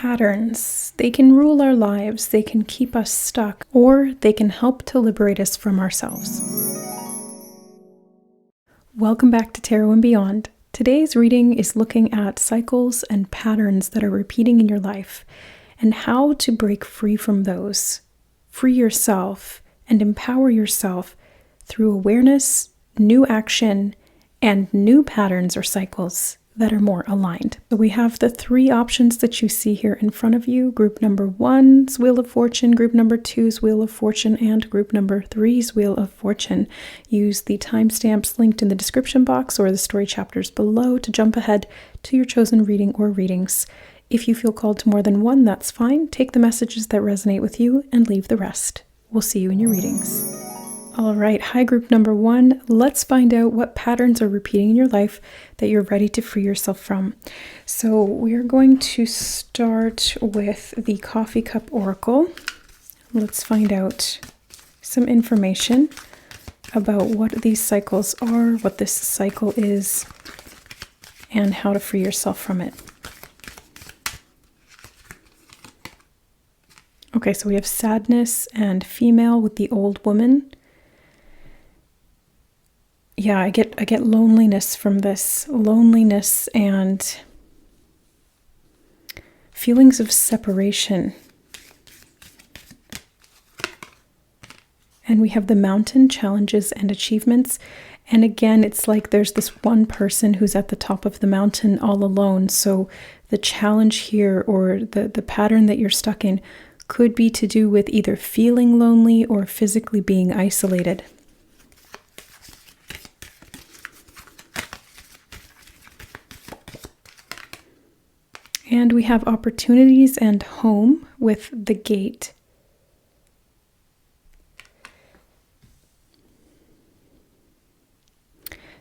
Patterns. They can rule our lives, they can keep us stuck, or they can help to liberate us from ourselves. Welcome back to Tarot and Beyond. Today's reading is looking at cycles and patterns that are repeating in your life and how to break free from those, free yourself, and empower yourself through awareness, new action, and new patterns or cycles that are more aligned. So we have the three options that you see here in front of you. Group number 1's Wheel of Fortune, group number 2's Wheel of Fortune, and group number 3's Wheel of Fortune. Use the timestamps linked in the description box or the story chapters below to jump ahead to your chosen reading or readings. If you feel called to more than one, that's fine. Take the messages that resonate with you and leave the rest. We'll see you in your readings. All right, hi group number 1. Let's find out what patterns are repeating in your life that you're ready to free yourself from. So we're going to start with the Coffee Cup Oracle. Let's find out some information about what these cycles are, what this cycle is, and how to free yourself from it. Okay, so we have sadness and female with the old woman. Yeah, I get loneliness from this. Loneliness and feelings of separation. And we have the mountain, challenges and achievements. And again, it's like there's this one person who's at the top of the mountain all alone. So the challenge here, or the pattern that you're stuck in, could be to do with either feeling lonely or physically being isolated. And we have opportunities and home with the gate.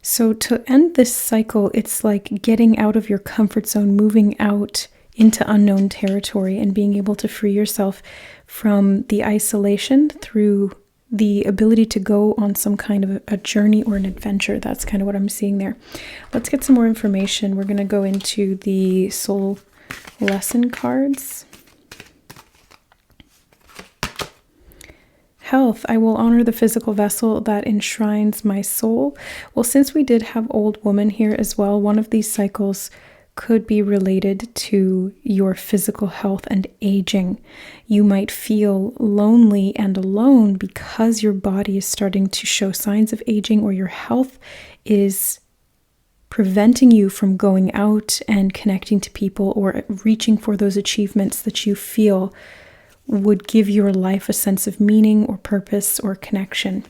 So to end this cycle, it's like getting out of your comfort zone, moving out into unknown territory and being able to free yourself from the isolation through the ability to go on some kind of a journey or an adventure. That's kind of what I'm seeing there. Let's get some more information. We're going to go into the soul lesson cards. Health. I will honor the physical vessel that enshrines my soul. Well, since we did have old woman here as well, one of these cycles could be related to your physical health and aging. You might feel lonely and alone because your body is starting to show signs of aging, or your health is preventing you from going out and connecting to people or reaching for those achievements that you feel would give your life a sense of meaning or purpose or connection.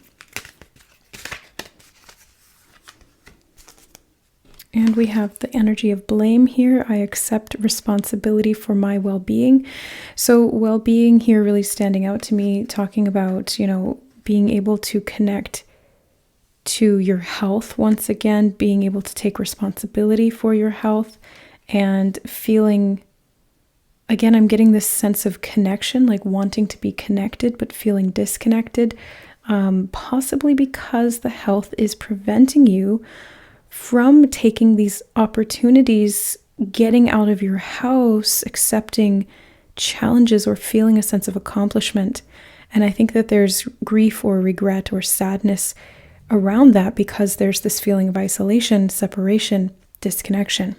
And we have the energy of blame here. I accept responsibility for my well-being. So well-being here really standing out to me, talking about, being able to connect to your health once again, being able to take responsibility for your health and feeling, again, I'm getting this sense of connection, like wanting to be connected, but feeling disconnected, possibly because the health is preventing you from taking these opportunities, getting out of your house, accepting challenges, or feeling a sense of accomplishment. And I think that there's grief or regret or sadness around that because there's this feeling of isolation, separation, disconnection.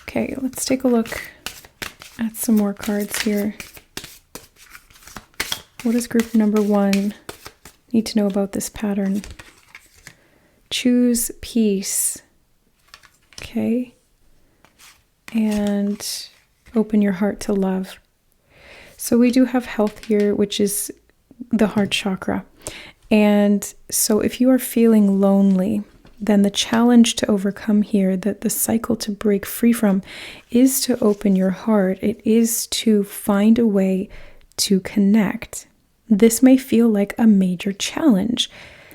Okay, let's take a look at some more cards here. What does group number 1 need to know about this pattern? Choose peace. Okay. And open your heart to love. So we do have health here, which is the heart chakra. And so if you are feeling lonely, then the challenge to overcome here, that the cycle to break free from, is to open your heart. It is to find a way to connect. This may feel like a major challenge.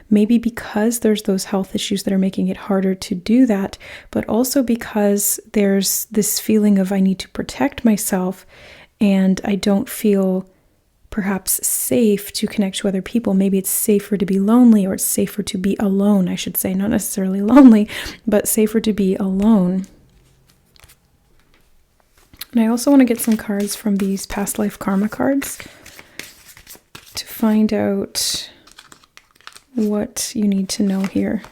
Maybe because there's those health issues that are making it harder to do that, but also because there's this feeling of I need to protect myself and I don't feel perhaps safe to connect to other people. Maybe it's safer to be lonely, or it's safer to be alone, I should say, not necessarily lonely, but safer to be alone. And I also want to get some cards from these past life karma cards to find out what you need to know here.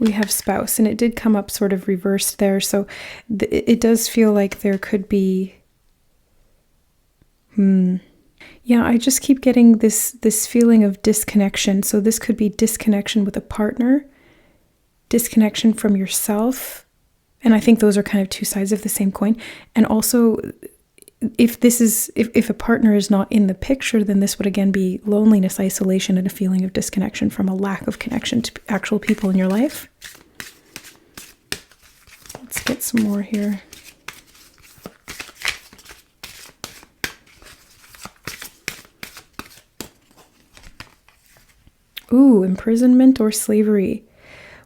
We have spouse, and it did come up sort of reversed there. So it does feel like there could be, yeah, I just keep getting this feeling of disconnection. So this could be disconnection with a partner, disconnection from yourself. And I think those are kind of two sides of the same coin. And also, if a partner is not in the picture, then this would again be loneliness, isolation, and a feeling of disconnection from a lack of connection to actual people in your life. Let's get some more here. Ooh, imprisonment or slavery.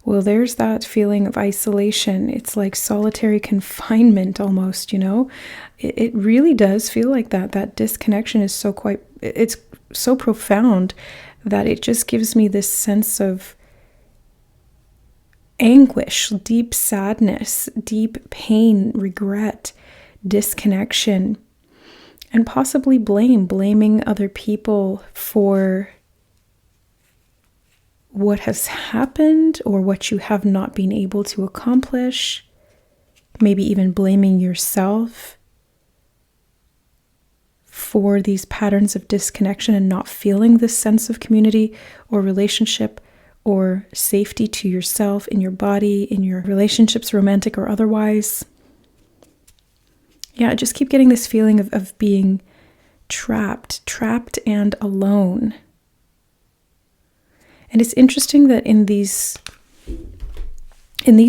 Well, there's that feeling of isolation. It's like solitary confinement almost, you know? It really does feel like that. That disconnection is it's so profound that it just gives me this sense of anguish, deep sadness, deep pain, regret, disconnection, and possibly blaming other people for what has happened or what you have not been able to accomplish, maybe even blaming yourself for these patterns of disconnection and not feeling this sense of community or relationship or safety to yourself, in your body, in your relationships, romantic or otherwise. Yeah, I just keep getting this feeling of being trapped and alone. And it's interesting that in these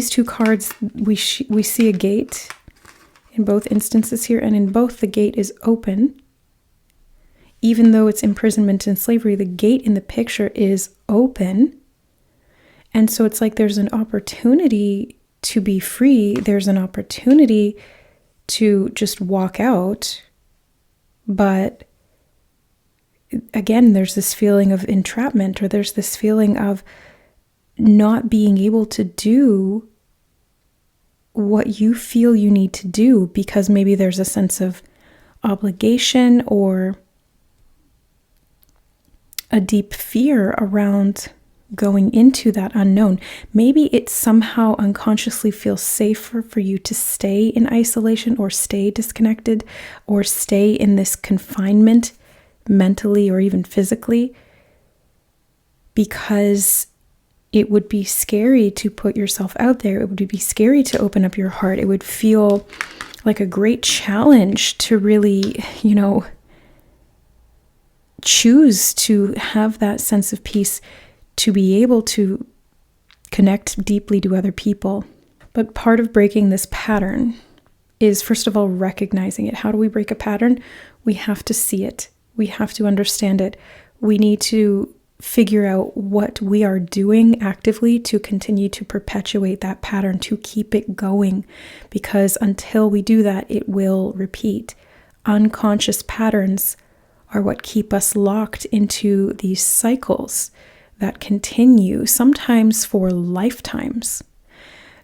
two cards, we see a gate in both instances here, and in both the gate is open. Even though it's imprisonment and slavery, the gate in the picture is open. And so it's like there's an opportunity to be free. There's an opportunity to just walk out. But again, there's this feeling of entrapment, or there's this feeling of not being able to do what you feel you need to do because maybe there's a sense of obligation or a deep fear around going into that unknown. Maybe it somehow unconsciously feels safer for you to stay in isolation or stay disconnected or stay in this confinement mentally or even physically, because it would be scary to put yourself out there. It would be scary to open up your heart. It would feel like a great challenge to really, choose to have that sense of peace, to be able to connect deeply to other people. But part of breaking this pattern is, first of all, recognizing it. How do we break a pattern? We have to see it. We have to understand it. We need to figure out what we are doing actively to continue to perpetuate that pattern, to keep it going, because until we do that, it will repeat. Unconscious patterns are what keep us locked into these cycles that continue, sometimes for lifetimes.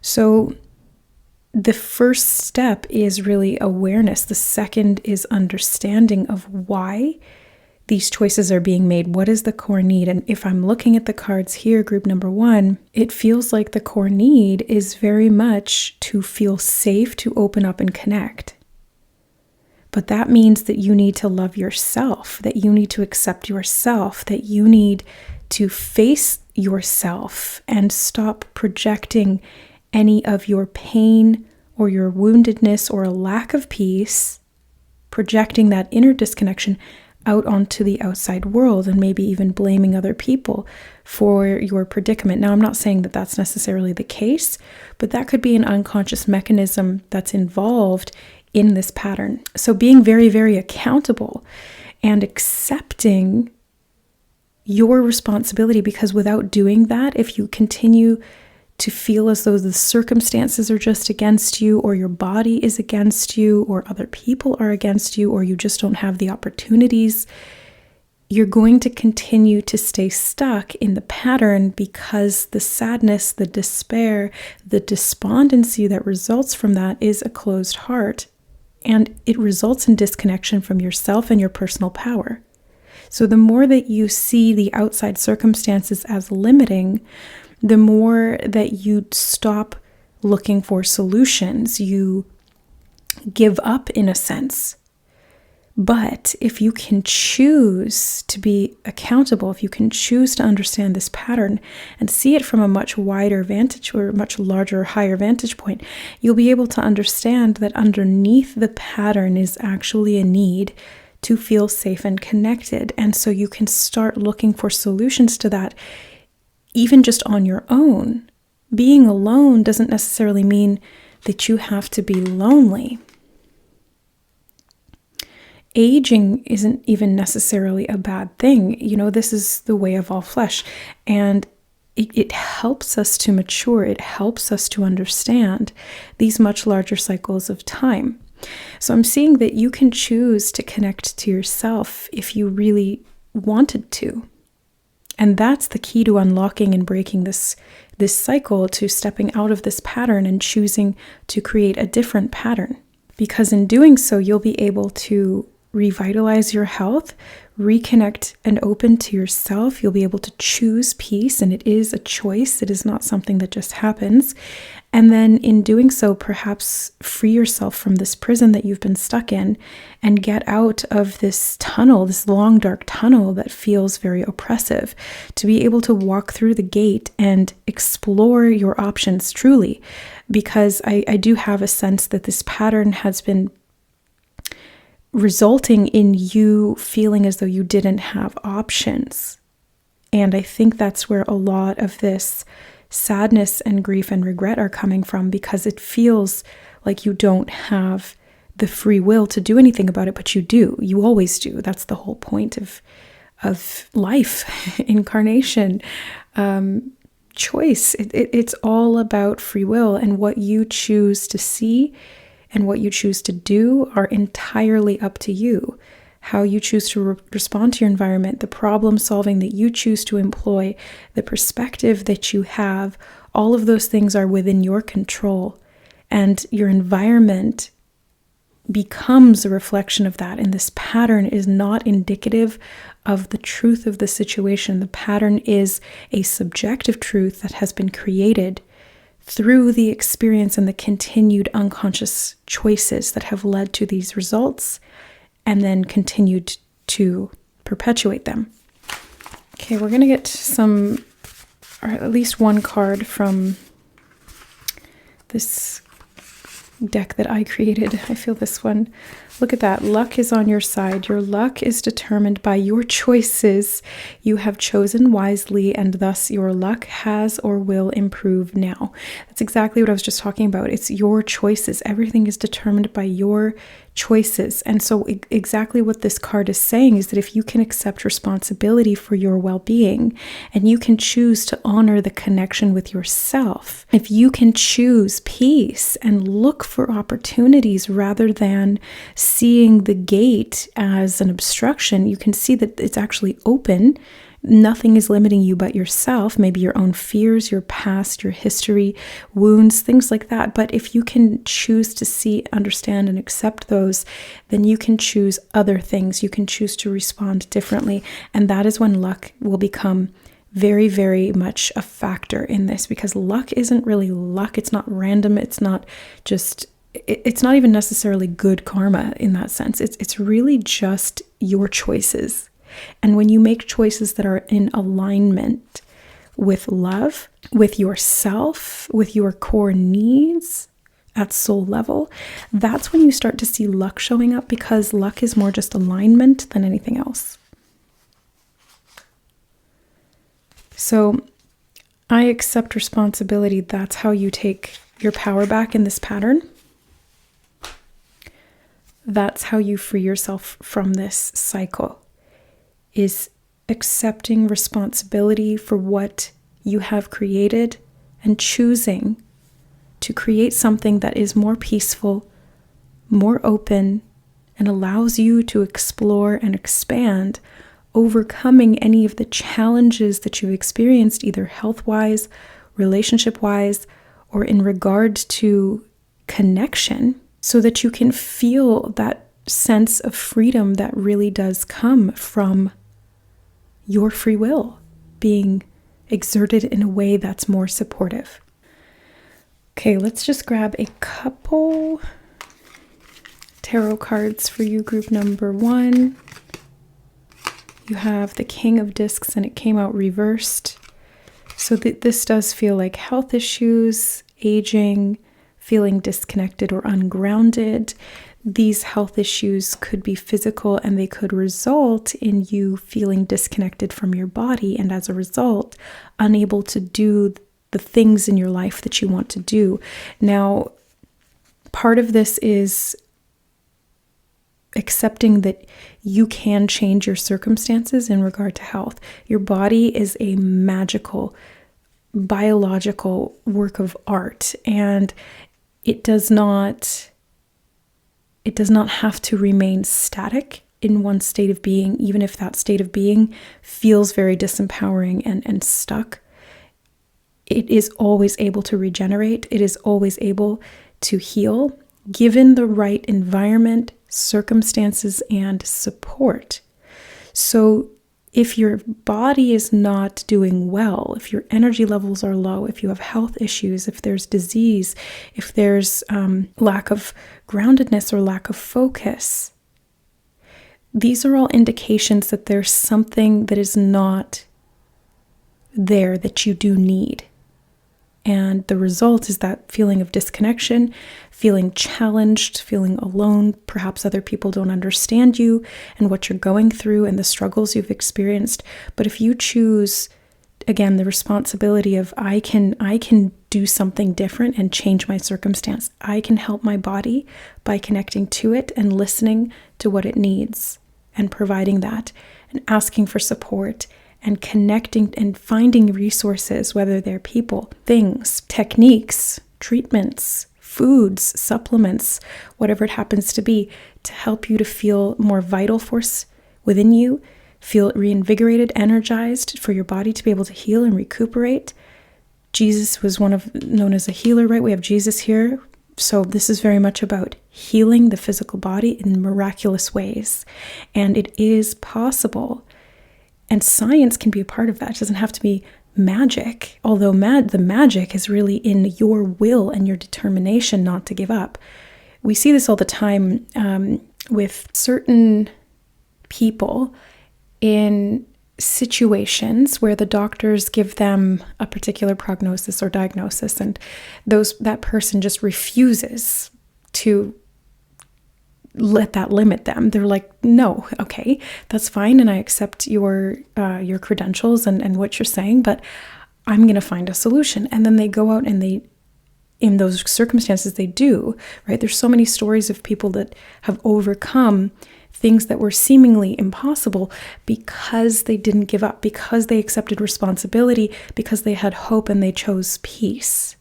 So the first step is really awareness. The second is understanding of why these choices are being made. What is the core need? And if I'm looking at the cards here, group number 1, it feels like the core need is very much to feel safe, to open up and connect. But that means that you need to love yourself, that you need to accept yourself, that you need to face yourself and stop projecting any of your pain or your woundedness or a lack of peace, projecting that inner disconnection out onto the outside world, and maybe even blaming other people for your predicament. Now, I'm not saying that that's necessarily the case, but that could be an unconscious mechanism that's involved in this pattern. So being very, very accountable and accepting your responsibility, because without doing that, if you continue to feel as though the circumstances are just against you, or your body is against you, or other people are against you, or you just don't have the opportunities, you're going to continue to stay stuck in the pattern, because the sadness, the despair, the despondency that results from that is a closed heart. and it results in disconnection from yourself and your personal power. So the more that you see the outside circumstances as limiting, the more that you stop looking for solutions. You give up in a sense. But if you can choose to be accountable, if you can choose to understand this pattern and see it from a much wider vantage or much larger, higher vantage point, you'll be able to understand that underneath the pattern is actually a need to feel safe and connected. And so you can start looking for solutions to that, even just on your own. Being alone doesn't necessarily mean that you have to be lonely. Aging isn't even necessarily a bad thing. This is the way of all flesh. And it helps us to mature. It helps us to understand these much larger cycles of time. So I'm seeing that you can choose to connect to yourself if you really wanted to. And that's the key to unlocking and breaking this cycle, to stepping out of this pattern and choosing to create a different pattern. Because in doing so, you'll be able to revitalize your health, reconnect and open to yourself. You'll be able to choose peace, and it is a choice. It is not something that just happens. And then in doing so, perhaps free yourself from this prison that you've been stuck in and get out of this tunnel, this long, dark tunnel that feels very oppressive, to be able to walk through the gate and explore your options truly. Because I do have a sense that this pattern has been resulting in you feeling as though you didn't have options. And I think that's where a lot of this sadness and grief and regret are coming from, because it feels like you don't have the free will to do anything about it, but you do. You always do. That's the whole point of life, incarnation, choice. It's all about free will, and what you choose to see and what you choose to do are entirely up to you. How you choose to respond to your environment, the problem solving that you choose to employ, the perspective that you have, all of those things are within your control. And your environment becomes a reflection of that. And this pattern is not indicative of the truth of the situation. The pattern is a subjective truth that has been created through the experience and the continued unconscious choices that have led to these results and then continued to perpetuate them. Okay, we're going to get some, or at least one card from this deck that I created. I feel this one. Look at that. Luck is on your side. Your luck is determined by your choices. You have chosen wisely, and thus your luck has or will improve now. That's exactly what I was just talking about. It's your choices. Everything is determined by your choices. And so exactly what this card is saying is that if you can accept responsibility for your well-being, and you can choose to honor the connection with yourself, if you can choose peace and look for opportunities rather than seeing the gate as an obstruction, you can see that it's actually open. Nothing is limiting you but yourself, maybe your own fears, your past, your history, wounds, things like that. But if you can choose to see, understand, and accept those, then you can choose other things. You can choose to respond differently. And that is when luck will become very, very much a factor in this, because luck isn't really luck. It's not random. It's not even necessarily good karma in that sense. It's really just your choices. And when you make choices that are in alignment with love, with yourself, with your core needs at soul level, that's when you start to see luck showing up, because luck is more just alignment than anything else. So I accept responsibility. That's how you take your power back in this pattern. That's how you free yourself from this cycle, is accepting responsibility for what you have created and choosing to create something that is more peaceful, more open, and allows you to explore and expand, overcoming any of the challenges that you've experienced, either health-wise, relationship-wise, or in regard to connection. so that you can feel that sense of freedom that really does come from your free will being exerted in a way that's more supportive. Okay, let's just grab a couple tarot cards for you, group number 1. You have the King of Discs, and it came out reversed. So this does feel like health issues, aging, feeling disconnected or ungrounded. These health issues could be physical, and they could result in you feeling disconnected from your body, and as a result, unable to do the things in your life that you want to do. Now, part of this is accepting that you can change your circumstances in regard to health. Your body is a magical, biological work of art, and it does not have to remain static in one state of being, even if that state of being feels very disempowering and stuck. It is always able to regenerate. It is always able to heal, given the right environment, circumstances, and support. So if your body is not doing well, if your energy levels are low, if you have health issues, if there's disease, if there's lack of groundedness or lack of focus, these are all indications that there's something that is not there that you do need. And the result is that feeling of disconnection, feeling challenged, feeling alone. Perhaps other people don't understand you and what you're going through and the struggles you've experienced. But if you choose, again, the responsibility of I can do something different and change my circumstance. I can help my body by connecting to it and listening to what it needs and providing that and asking for support and connecting and finding resources, whether they're people, things, techniques, treatments, foods, supplements, whatever it happens to be, to help you to feel more vital force within you, feel reinvigorated, energized, for your body to be able to heal and recuperate. Jesus was known as a healer, right? We have Jesus here. So this is very much about healing the physical body in miraculous ways. And it is possible. And science can be a part of that. It doesn't have to be magic, although the magic is really in your will and your determination not to give up. We see this all the time with certain people in situations where the doctors give them a particular prognosis or diagnosis, and that person just refuses to let that limit them. They're like, no, okay, that's fine, and I accept your credentials and what you're saying, but I'm going to find a solution. And then they go out and in those circumstances, they do, right? There's so many stories of people that have overcome things that were seemingly impossible because they didn't give up, because they accepted responsibility, because they had hope and they chose peace.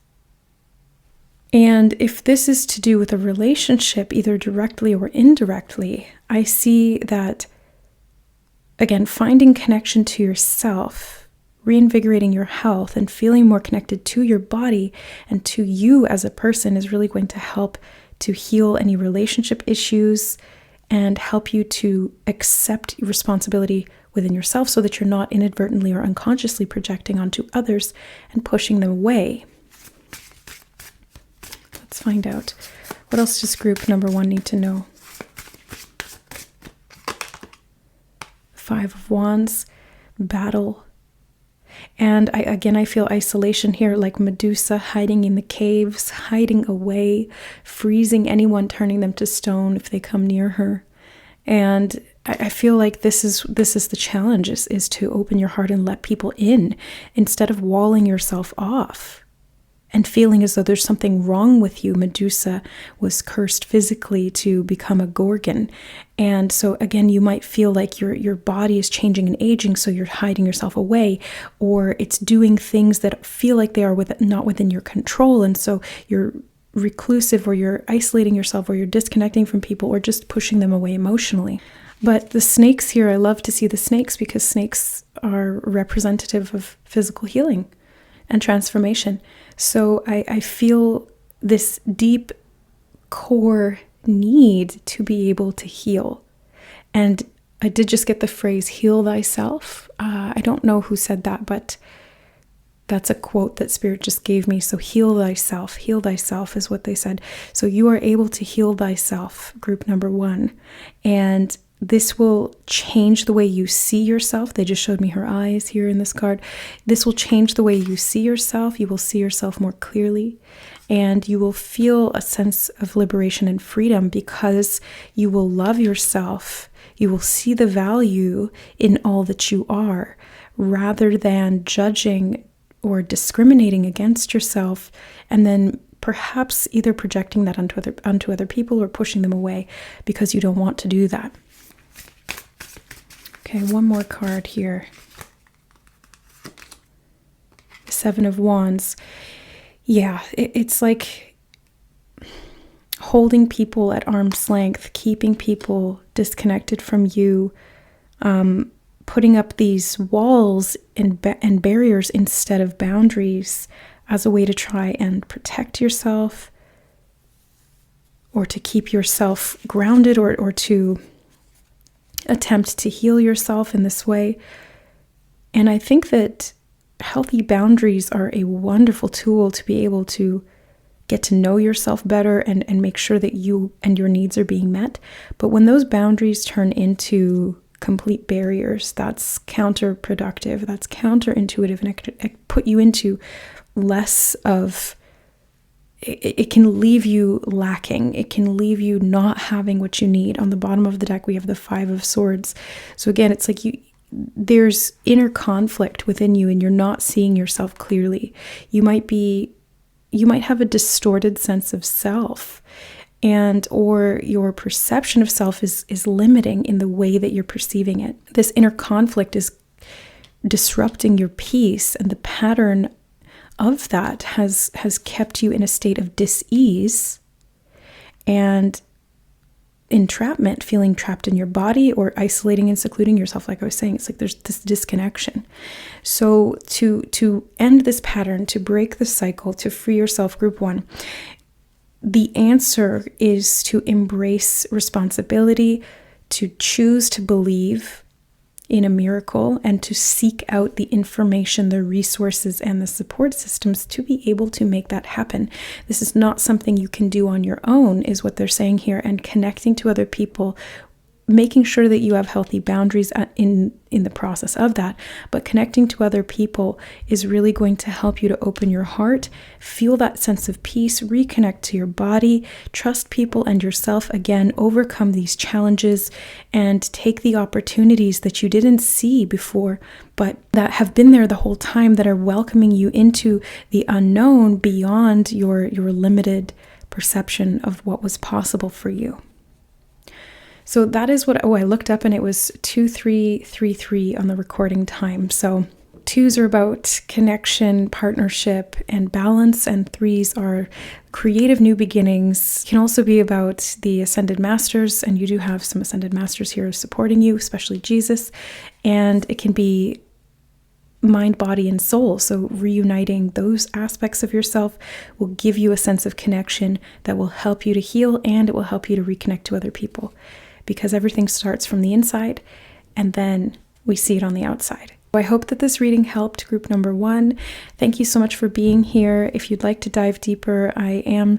And if this is to do with a relationship, either directly or indirectly, I see that, again, finding connection to yourself, reinvigorating your health, and feeling more connected to your body and to you as a person is really going to help to heal any relationship issues and help you to accept responsibility within yourself so that you're not inadvertently or unconsciously projecting onto others and pushing them away. Let's find out. What else does group number 1 need to know? 5 of Wands, battle. And I feel isolation here, like Medusa hiding in the caves, hiding away, freezing anyone, turning them to stone if they come near her. And I feel like this is the challenge, is to open your heart and let people in instead of walling yourself off and feeling as though there's something wrong with you. Medusa was cursed physically to become a Gorgon. And so again, you might feel like your body is changing and aging, so you're hiding yourself away, or it's doing things that feel like they are not within your control. And so you're reclusive, or you're isolating yourself, or you're disconnecting from people, or just pushing them away emotionally. But the snakes here, I love to see the snakes because snakes are representative of physical healing and transformation. So I feel this deep core need to be able to heal. And I did just get the phrase, heal thyself. I don't know who said that, but that's a quote that Spirit just gave me. So heal thyself is what they said. So you are able to heal thyself, group number 1. And this will change the way you see yourself. They just showed me her eyes here in this card. This will change the way you see yourself. You will see yourself more clearly. And you will feel a sense of liberation and freedom because you will love yourself. You will see the value in all that you are, rather than judging or discriminating against yourself, and then perhaps either projecting that onto other people or pushing them away because you don't want to do that. Okay, one more card here. 7 of Wands. Yeah, it's like holding people at arm's length, keeping people disconnected from you, putting up these walls and barriers instead of boundaries as a way to try and protect yourself, or to keep yourself grounded, or to attempt to heal yourself in this way. And I think that healthy boundaries are a wonderful tool to be able to get to know yourself better and make sure that you and your needs are being met. But when those boundaries turn into complete barriers, that's counterproductive, that's counterintuitive, and it can put you into less of, it can leave you lacking. It can leave you not having what you need. On the bottom of the deck, we have the 5 of Swords. So again, it's like there's inner conflict within you and you're not seeing yourself clearly. You might have a distorted sense of self, or your perception of self is limiting in the way that you're perceiving it. This inner conflict is disrupting your peace, and the pattern of that has kept you in a state of dis-ease and entrapment, feeling trapped in your body, or isolating and secluding yourself. Like I was saying, it's like there's this disconnection. So to end this pattern, to break the cycle, to free yourself, group 1, the answer is to embrace responsibility, to choose to believe in a miracle, and to seek out the information, the resources, and the support systems to be able to make that happen. This is not something you can do on your own, is what they're saying here. And connecting to other people, making sure that you have healthy boundaries in the process of that, but connecting to other people is really going to help you to open your heart, feel that sense of peace, reconnect to your body, trust people and yourself again, overcome these challenges, and take the opportunities that you didn't see before, but that have been there the whole time, that are welcoming you into the unknown beyond your limited perception of what was possible for you. So that is what, I looked up and it was 2333 on the recording time. So 2s are about connection, partnership, and balance, and 3s are creative new beginnings. It can also be about the Ascended Masters, and you do have some Ascended Masters here supporting you, especially Jesus. And it can be mind, body, and soul. So reuniting those aspects of yourself will give you a sense of connection that will help you to heal, and it will help you to reconnect to other people. Because everything starts from the inside, and then we see it on the outside. I hope that this reading helped group number 1. Thank you so much for being here. If you'd like to dive deeper, I am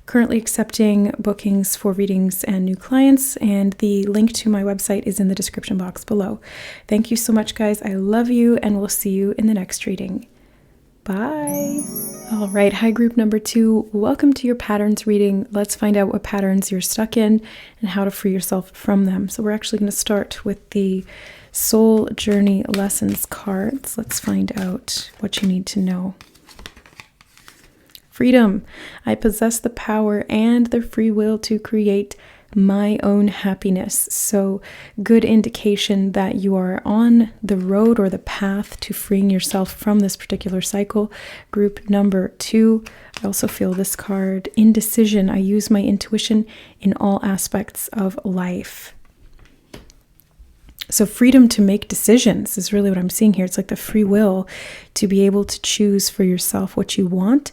currently accepting bookings for readings and new clients, and the link to my website is in the description box below. Thank you so much, guys. I love you, and we'll see you in the next reading. Bye. All right. Hi, group number 2. Welcome to your patterns reading. Let's find out what patterns you're stuck in and how to free yourself from them. So we're actually going to start with the Soul Journey Lessons cards. Let's find out what you need to know. Freedom. I possess the power and the free will to create my own happiness. So good indication that you are on the road or the path to freeing yourself from this particular cycle. Group number 2, I also feel this card, indecision. I use my intuition in all aspects of life. So freedom to make decisions is really what I'm seeing here. It's like the free will to be able to choose for yourself what you want.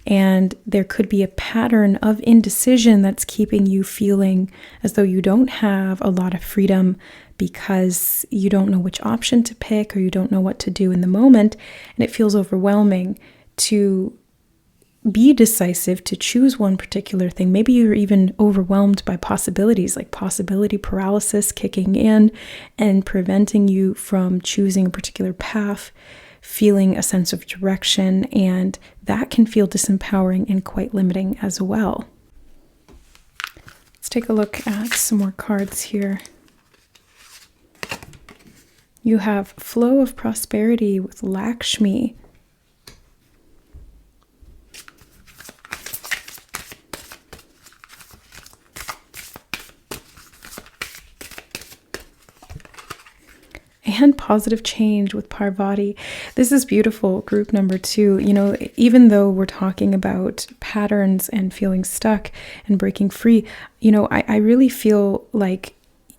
And there could be a pattern of indecision that's keeping you feeling as though you don't have a lot of freedom because you don't know which option to pick or you don't know what to do in the moment. And it feels overwhelming to be decisive, to choose one particular thing. Maybe you're even overwhelmed by possibilities, like possibility paralysis kicking in and preventing you from choosing a particular path, feeling a sense of direction, and that can feel disempowering and quite limiting as well. Let's take a look at some more cards here. You have flow of prosperity with Lakshmi. And positive change with Parvati. This is beautiful, group number 2. You know, even though we're talking about patterns and feeling stuck and breaking free, you know, I really feel like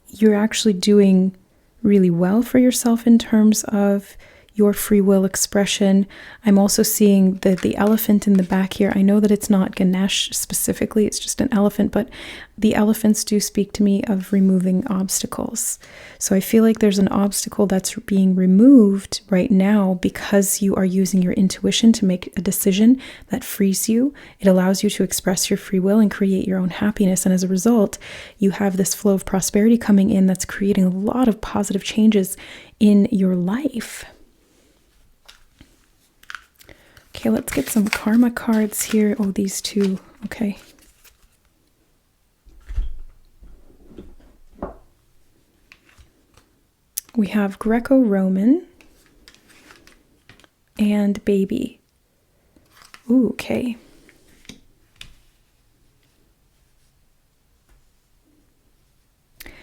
you're actually doing really well for yourself in terms of your free will expression. I'm also seeing the elephant in the back here. I know that it's not Ganesh specifically, it's just an elephant, but the elephants do speak to me of removing obstacles. So I feel like there's an obstacle that's being removed right now because you are using your intuition to make a decision that frees you. It allows you to express your free will and create your own happiness. And as a result, you have this flow of prosperity coming in that's creating a lot of positive changes in your life. Okay, let's get some karma cards here. Oh, these two. Okay. We have Greco-Roman and baby. Ooh, okay.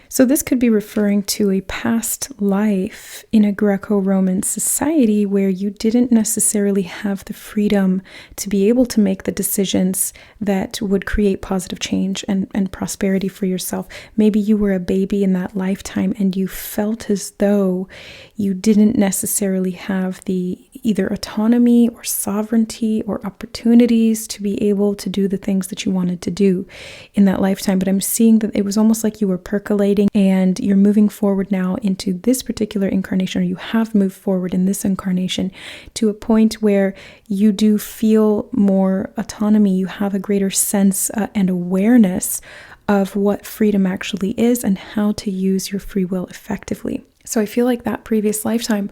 So this could be referring to a past life in a Greco-Roman society where you didn't necessarily have the freedom to be able to make the decisions that would create positive change and prosperity for yourself. Maybe you were a baby in that lifetime and you felt as though you didn't necessarily have the either autonomy or sovereignty or opportunities to be able to do the things that you wanted to do in that lifetime. But I'm seeing that it was almost like you were percolating and you're moving forward now into this particular incarnation, or you have moved forward in this incarnation to a point where you do feel more autonomy. You have a greater sense and awareness of what freedom actually is and how to use your free will effectively. So I feel like that previous lifetime,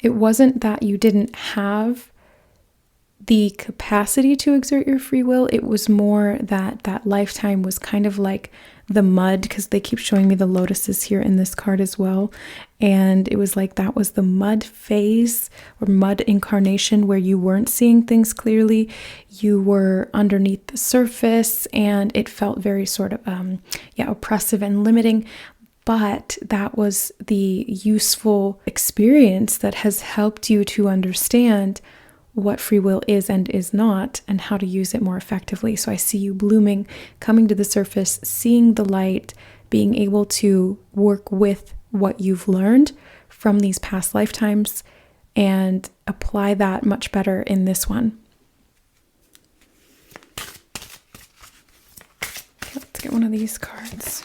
it wasn't that you didn't have the capacity to exert your free will. It was more that that lifetime was kind of like the mud, because they keep showing me the lotuses here in this card as well. And it was like that was the mud phase or mud incarnation where you weren't seeing things clearly. You were underneath the surface and it felt very sort of oppressive and limiting. But that was the useful experience that has helped you to understand what free will is and is not, and how to use it more effectively. So I see you blooming, coming to the surface, seeing the light, being able to work with what you've learned from these past lifetimes and apply that much better in this one. Okay, let's get one of these cards.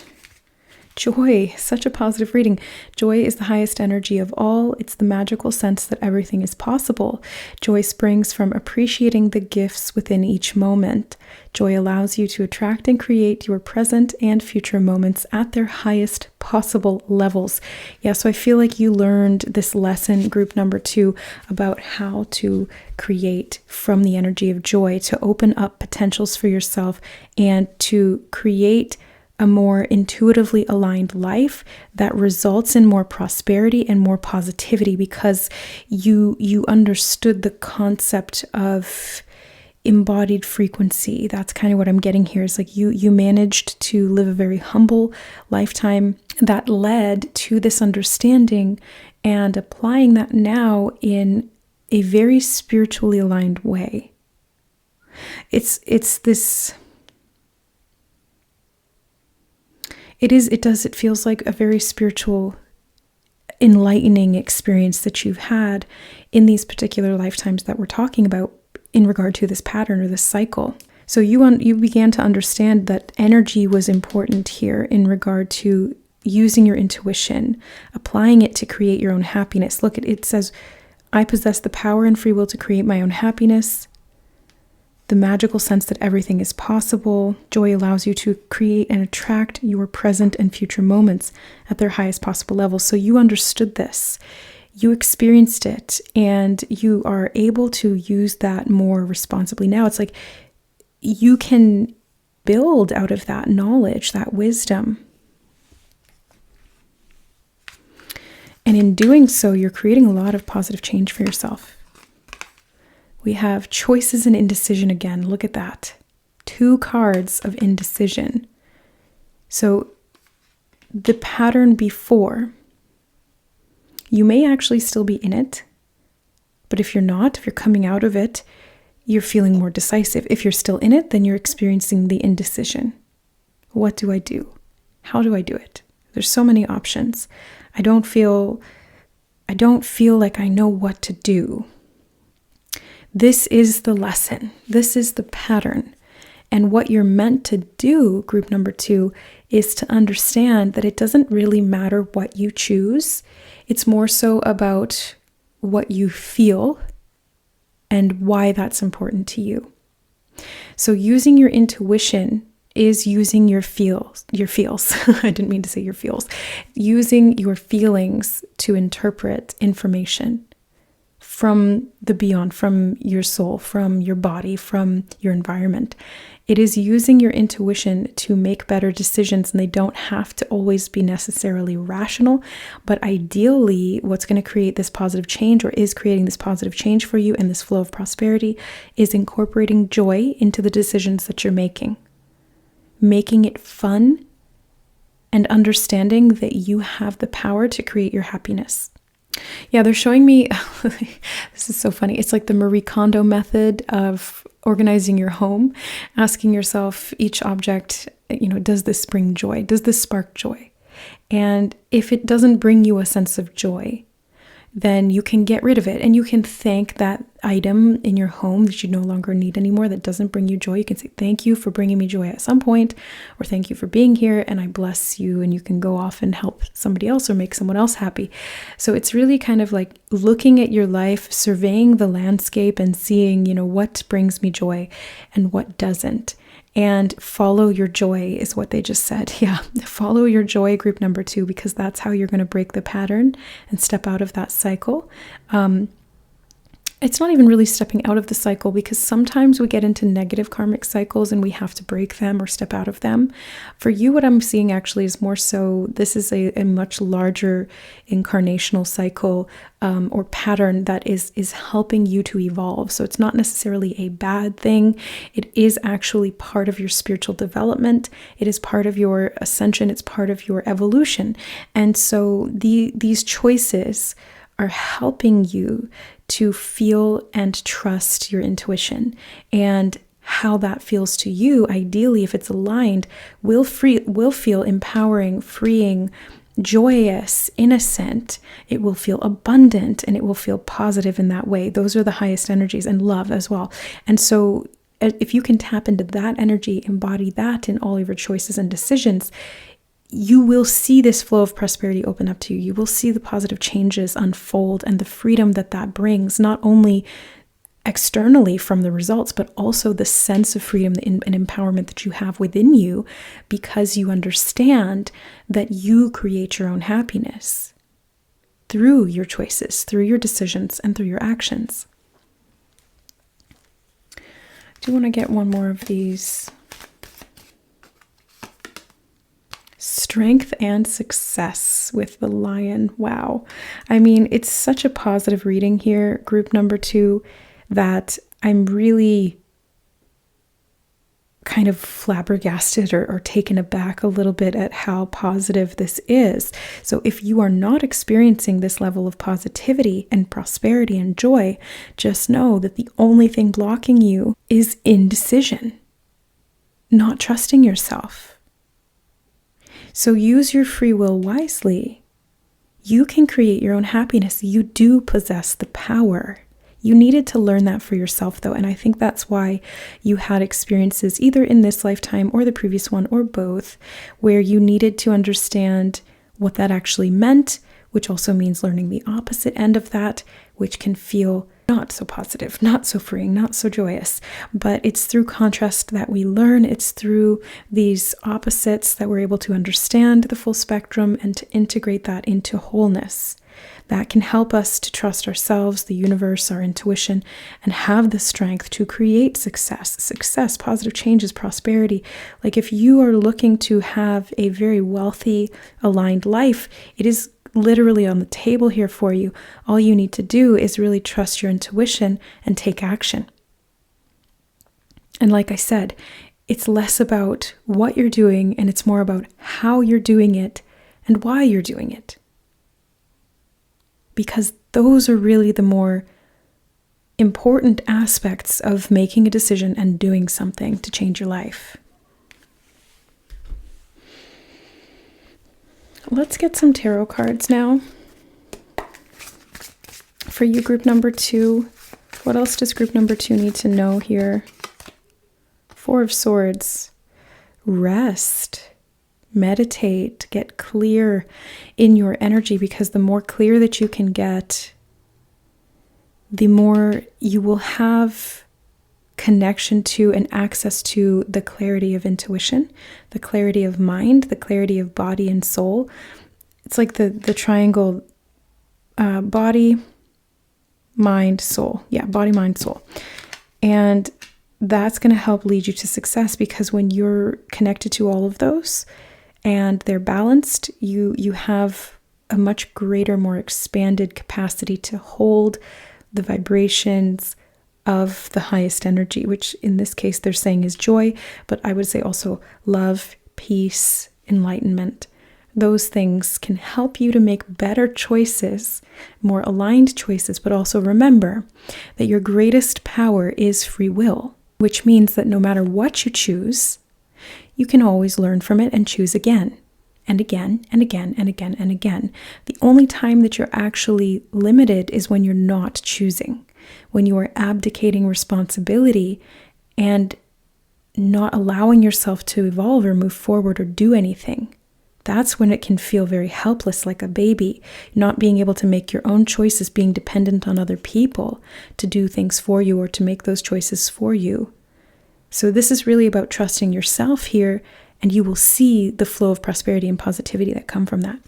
Joy, such a positive reading. Joy is the highest energy of all. It's the magical sense that everything is possible. Joy springs from appreciating the gifts within each moment. Joy allows you to attract and create your present and future moments at their highest possible levels. Yeah, so I feel like you learned this lesson, group number 2, about how to create from the energy of joy, to open up potentials for yourself and to create a more intuitively aligned life that results in more prosperity and more positivity, because you understood the concept of embodied frequency. That's kind of what I'm getting here. Is like you managed to live a very humble lifetime that led to this understanding, and applying that now in a very spiritually aligned way. It feels like a very spiritual, enlightening experience that you've had in these particular lifetimes that we're talking about, in regard to this pattern or this cycle. So you began to understand that energy was important here in regard to using your intuition, applying it to create your own happiness. Look, it says, I possess the power and free will to create my own happiness. The magical sense that everything is possible. Joy allows you to create and attract your present and future moments at their highest possible level. So you understood this. You experienced it, and you are able to use that more responsibly now. It's like you can build out of that knowledge, that wisdom. And in doing so, you're creating a lot of positive change for yourself. We have choices and indecision again. Look at that. 2 cards of indecision. So the pattern before, you may actually still be in it, but if you're not, if you're coming out of it, you're feeling more decisive. If you're still in it, then you're experiencing the indecision. What do I do? How do I do it? There's so many options. I don't feel like I know what to do. This is the lesson. This is the pattern. And what you're meant to do, group number 2, is to understand that it doesn't really matter what you choose. It's more so about what you feel and why that's important to you. So using your intuition is using your feels. I didn't mean to say your feels. Using your feelings to interpret information from the beyond, from your soul, from your body, from your environment. It is using your intuition to make better decisions, and they don't have to always be necessarily rational, but ideally what's going to create this positive change, or is creating this positive change for you and this flow of prosperity, is incorporating joy into the decisions that you're making it fun, and understanding that you have the power to create your happiness. Yeah, they're showing me, this is so funny. It's like the Marie Kondo method of organizing your home, asking yourself each object, does this bring joy? Does this spark joy? And if it doesn't bring you a sense of joy, then you can get rid of it, and you can thank that item in your home that you no longer need anymore, that doesn't bring you joy. You can say, thank you for bringing me joy at some point, or thank you for being here, and I bless you, and you can go off and help somebody else or make someone else happy. So it's really kind of like looking at your life, surveying the landscape and seeing, what brings me joy and what doesn't. And follow your joy is what they just said. Yeah, follow your joy, group number 2, because that's how you're going to break the pattern and step out of that cycle. It's not even really stepping out of the cycle, because sometimes we get into negative karmic cycles and we have to break them or step out of them. For you, what I'm seeing actually is more so, this is a much larger incarnational cycle or pattern that is helping you to evolve. So it's not necessarily a bad thing. It is actually part of your spiritual development. It is part of your ascension. It's part of your evolution. And so these choices are helping you to feel and trust your intuition, and how that feels to you, ideally, if it's aligned, will feel empowering, freeing, joyous, innocent. It will feel abundant, and it will feel positive in that way. Those are the highest energies, and love as well. And so if you can tap into that energy, embody that in all of your choices and decisions, you will see this flow of prosperity open up to you. You will see the positive changes unfold, and the freedom that brings, not only externally from the results, but also the sense of freedom and empowerment that you have within you, because you understand that you create your own happiness through your choices, through your decisions, and through your actions. I do want to get one more of these. Strength and success with the lion. Wow. I mean, it's such a positive reading here, group number 2, that I'm really kind of flabbergasted or taken aback a little bit at how positive this is. So if you are not experiencing this level of positivity and prosperity and joy, just know that the only thing blocking you is indecision, not trusting yourself. So use your free will wisely. You can create your own happiness. You do possess the power. You needed to learn that for yourself, though, and I think that's why you had experiences either in this lifetime or the previous one or both, where you needed to understand what that actually meant, which also means learning the opposite end of that, which can feel not so positive, not so freeing, not so joyous. But it's through contrast that we learn. It's through these opposites that we're able to understand the full spectrum and to integrate that into wholeness. That can help us to trust ourselves, the universe, our intuition, and have the strength to create success, positive changes, prosperity. Like if you are looking to have a very wealthy, aligned life, it is literally on the table here for you. All you need to do is really trust your intuition and take action. And like I said, it's less about what you're doing and it's more about how you're doing it and why you're doing it. Because those are really the more important aspects of making a decision and doing something to change your life. Let's get some tarot cards now. For you, group number 2, what else does group number 2 need to know here? 4 of Swords. Rest. Meditate, get clear in your energy, because the more clear that you can get, the more you will have connection to and access to the clarity of intuition, the clarity of mind, the clarity of body and soul. It's like the triangle, body, mind, soul. Yeah, body, mind, soul. And that's going to help lead you to success, because when you're connected to all of those, and they're balanced, you have a much greater, more expanded capacity to hold the vibrations of the highest energy, which in this case they're saying is joy, but I would say also love, peace, enlightenment. Those things can help you to make better choices, more aligned choices, but also remember that your greatest power is free will, which means that no matter what you choose, you can always learn from it and choose again and again and again and again and again. The only time that you're actually limited is when you're not choosing, when you are abdicating responsibility and not allowing yourself to evolve or move forward or do anything. That's when it can feel very helpless, like a baby, not being able to make your own choices, being dependent on other people to do things for you or to make those choices for you. So this is really about trusting yourself here, and you will see the flow of prosperity and positivity that come from that.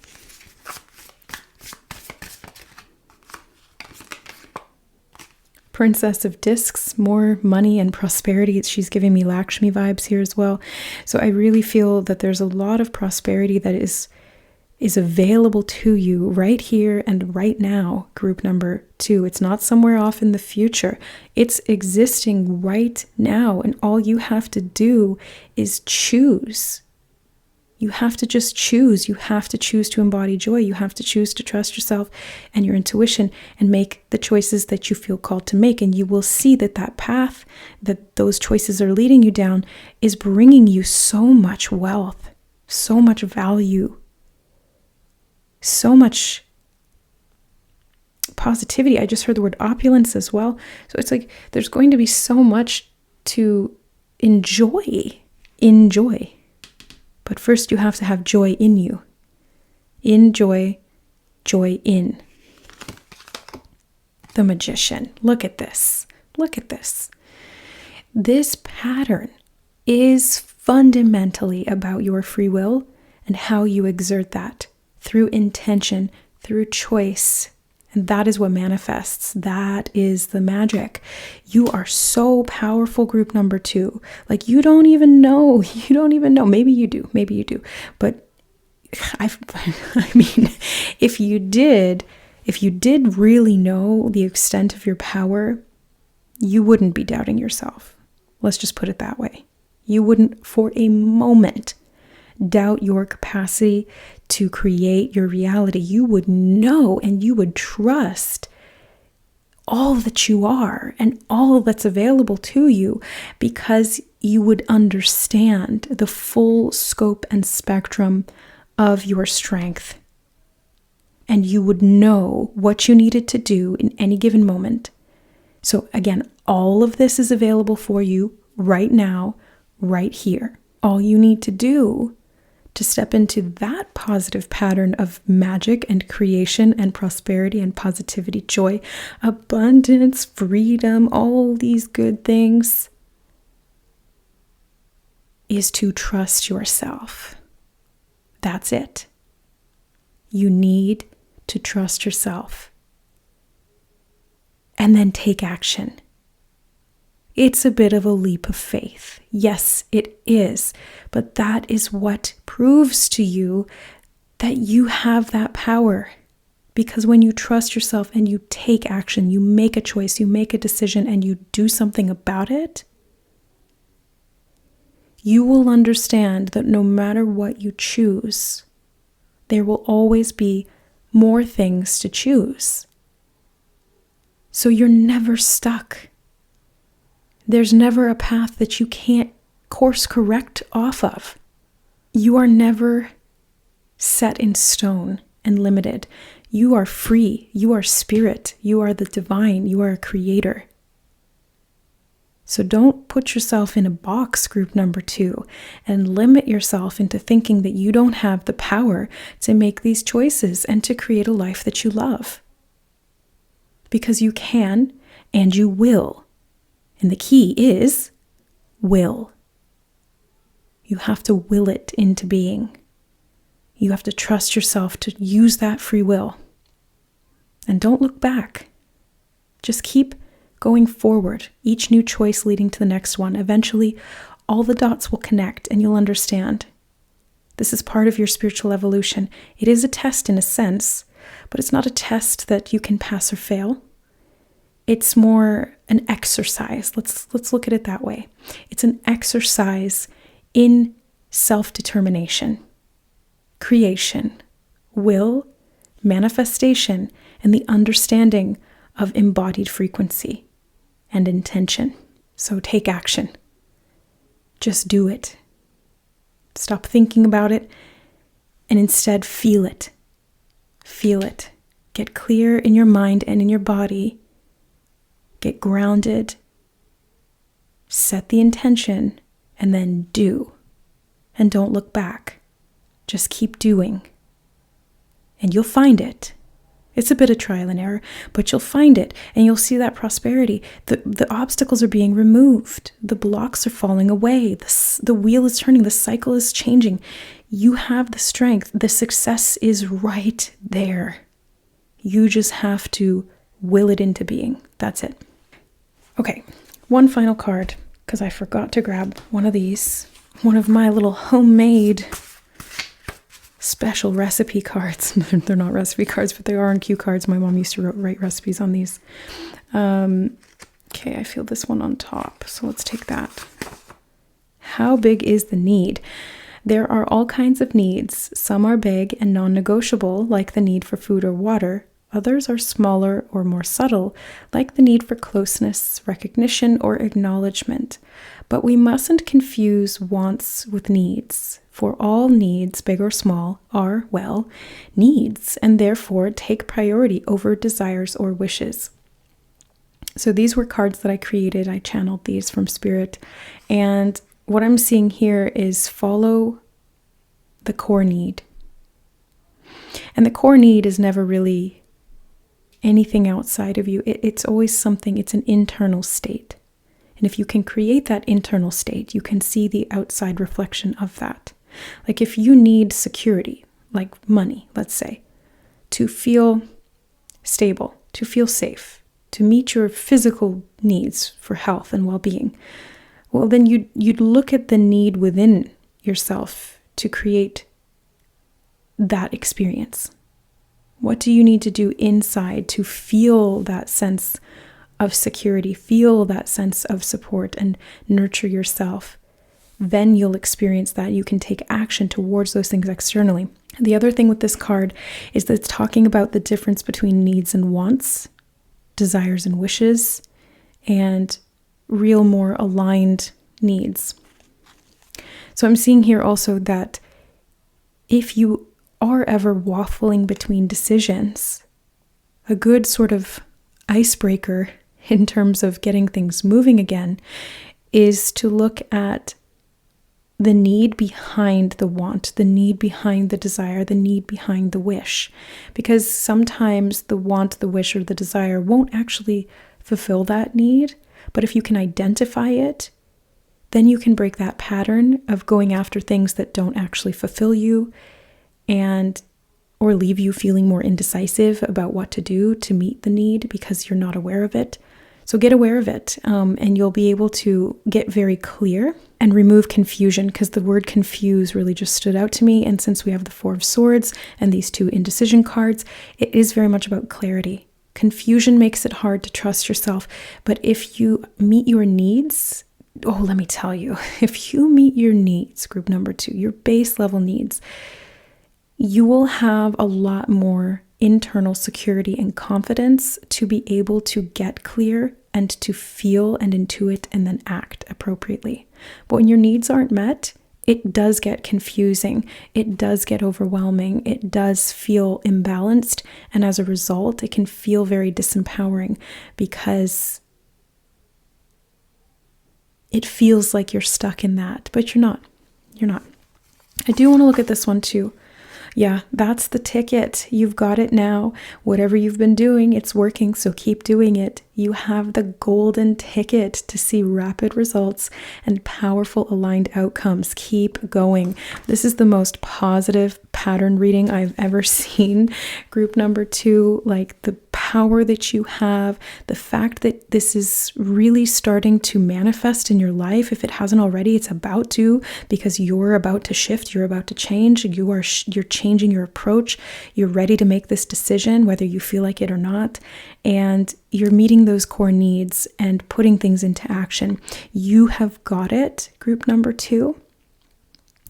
Princess of Discs, more money and prosperity. She's giving me Lakshmi vibes here as well. So I really feel that there's a lot of prosperity that is available to you right here and right now, group number 2. It's not somewhere off in the future. It's existing right now, and all you have to do is choose. You have to just choose. You have to choose to embody joy. You have to choose to trust yourself and your intuition and make the choices that you feel called to make. And you will see that that path that those choices are leading you down is bringing you so much wealth, so much value, so much positivity. I just heard the word opulence as well. So it's like there's going to be so much to enjoy. But first you have to have joy in you. Enjoy, joy in. The Magician. Look at this. Look at this. This pattern is fundamentally about your free will and how you exert that through intention, through choice. And that is what manifests. That is the magic. You are so powerful, group number 2. Like you don't even know. Maybe you do. But I mean, if you did really know the extent of your power, you wouldn't be doubting yourself. Let's just put it that way. You wouldn't for a moment doubt your capacity to create your reality. You would know and you would trust all that you are and all that's available to you, because you would understand the full scope and spectrum of your strength. And you would know what you needed to do in any given moment So again, all of this is available for you right now, right here. All you need to do to step into that positive pattern of magic and creation and prosperity and positivity, joy, abundance, freedom, all these good things, is to trust yourself. That's it. You need to trust yourself. And then take action. It's a bit of a leap of faith. Yes, it is. But that is what proves to you that you have that power. Because when you trust yourself and you take action, you make a choice, you make a decision, and you do something about it, you will understand that no matter what you choose, there will always be more things to choose. So you're never stuck. There's never a path that you can't course correct off of. You are never set in stone and limited. You are free. You are spirit. You are the divine. You are a creator. So don't put yourself in a box, group number 2, and limit yourself into thinking that you don't have the power to make these choices and to create a life that you love. Because you can and you will. And the key is will. You have to will it into being. You have to trust yourself to use that free will. And don't look back. Just keep going forward, each new choice leading to the next one. Eventually, all the dots will connect and you'll understand. This is part of your spiritual evolution. It is a test in a sense, but it's not a test that you can pass or fail. It's more an exercise. Let's look at it that way. It's an exercise in self-determination, creation, will, manifestation, and the understanding of embodied frequency and intention. So take action. Just do it. Stop thinking about it and instead feel it. Feel it. Get clear in your mind and in your body. Get grounded. Set the intention and then do. And don't look back. Just keep doing. And you'll find it. It's a bit of trial and error, but you'll find it and you'll see that prosperity. The obstacles are being removed. The blocks are falling away. The wheel is turning. The cycle is changing. You have the strength. The success is right there. You just have to will it into being. That's it. Okay, one final card, because I forgot to grab one of these. One of my little homemade special recipe cards. They're not recipe cards, but they are on cue cards. My mom used to write recipes on these. Okay, I feel this one on top, so let's take that. How big is the need? There are all kinds of needs. Some are big and non-negotiable, like the need for food or water. Others are smaller or more subtle, like the need for closeness, recognition, or acknowledgement. But we mustn't confuse wants with needs, for all needs, big or small, are, well, needs, and therefore take priority over desires or wishes. So these were cards that I created. I channeled these from Spirit. And what I'm seeing here is follow the core need. And the core need is never really anything outside of you. It's always something, it's an internal state. And if you can create that internal state, you can see the outside reflection of that. Like if you need security, like money, let's say, to feel stable, to feel safe, to meet your physical needs for health and well-being, well, then you'd look at the need within yourself to create that experience. What do you need to do inside to feel that sense of security, feel that sense of support and nurture yourself? Then you'll experience that. You can take action towards those things externally. The other thing with this card is that it's talking about the difference between needs and wants, desires and wishes, and real, more aligned needs. So I'm seeing here also that if you are ever waffling between decisions, a good sort of icebreaker in terms of getting things moving again is to look at the need behind the want, the need behind the desire, the need behind the wish. Because sometimes the want, the wish, or the desire won't actually fulfill that need. But if you can identify it, then you can break that pattern of going after things that don't actually fulfill you or leave you feeling more indecisive about what to do to meet the need because you're not aware of it. So get aware of it, and you'll be able to get very clear and remove confusion, because the word confuse really just stood out to me. And since we have the Four of Swords and these two indecision cards, it is very much about clarity. Confusion makes it hard to trust yourself. But if you meet your needs, let me tell you, if you meet your needs, group number 2, your base level needs, you will have a lot more internal security and confidence to be able to get clear and to feel and intuit and then act appropriately. But when your needs aren't met, it does get confusing. It does get overwhelming. It does feel imbalanced. And as a result, it can feel very disempowering because it feels like you're stuck in that, but you're not. You're not. I do want to look at this one too. Yeah, that's the ticket. You've got it now. Whatever you've been doing, it's working, so keep doing it. You have the golden ticket to see rapid results and powerful aligned outcomes. Keep going. This is the most positive pattern reading I've ever seen. Group number 2, like the power that you have, the fact that this is really starting to manifest in your life. If it hasn't already, it's about to, because you're about to shift, you're about to change, you're changing your approach, you're ready to make this decision, whether you feel like it or not, and you're meeting those core needs and putting things into action. You have got it, group number 2.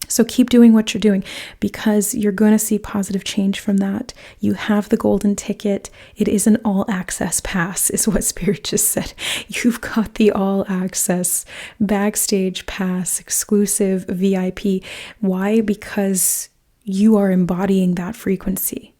So keep doing what you're doing, because you're going to see positive change from that. You have the golden ticket. It is an all access pass, is what Spirit just said. You've got the all access backstage pass, exclusive VIP. Why? Because you are embodying that frequency.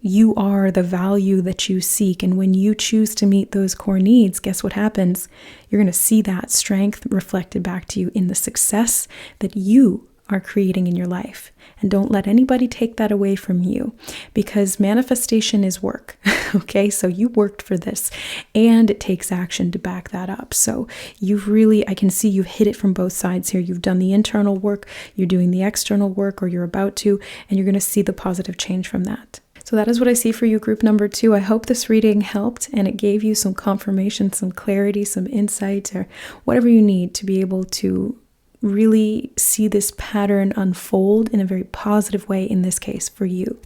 You are the value that you seek. And when you choose to meet those core needs, guess what happens? You're going to see that strength reflected back to you in the success that you are creating in your life. And don't let anybody take that away from you, because manifestation is work. Okay, so you worked for this, and it takes action to back that up. So I can see you've hit it from both sides here. You've done the internal work, you're doing the external work, or you're about to, and you're going to see the positive change from that. So that is what I see for you, group number 2. I hope this reading helped and it gave you some confirmation, some clarity, some insight, or whatever you need to be able to really see this pattern unfold in a very positive way, in this case for you.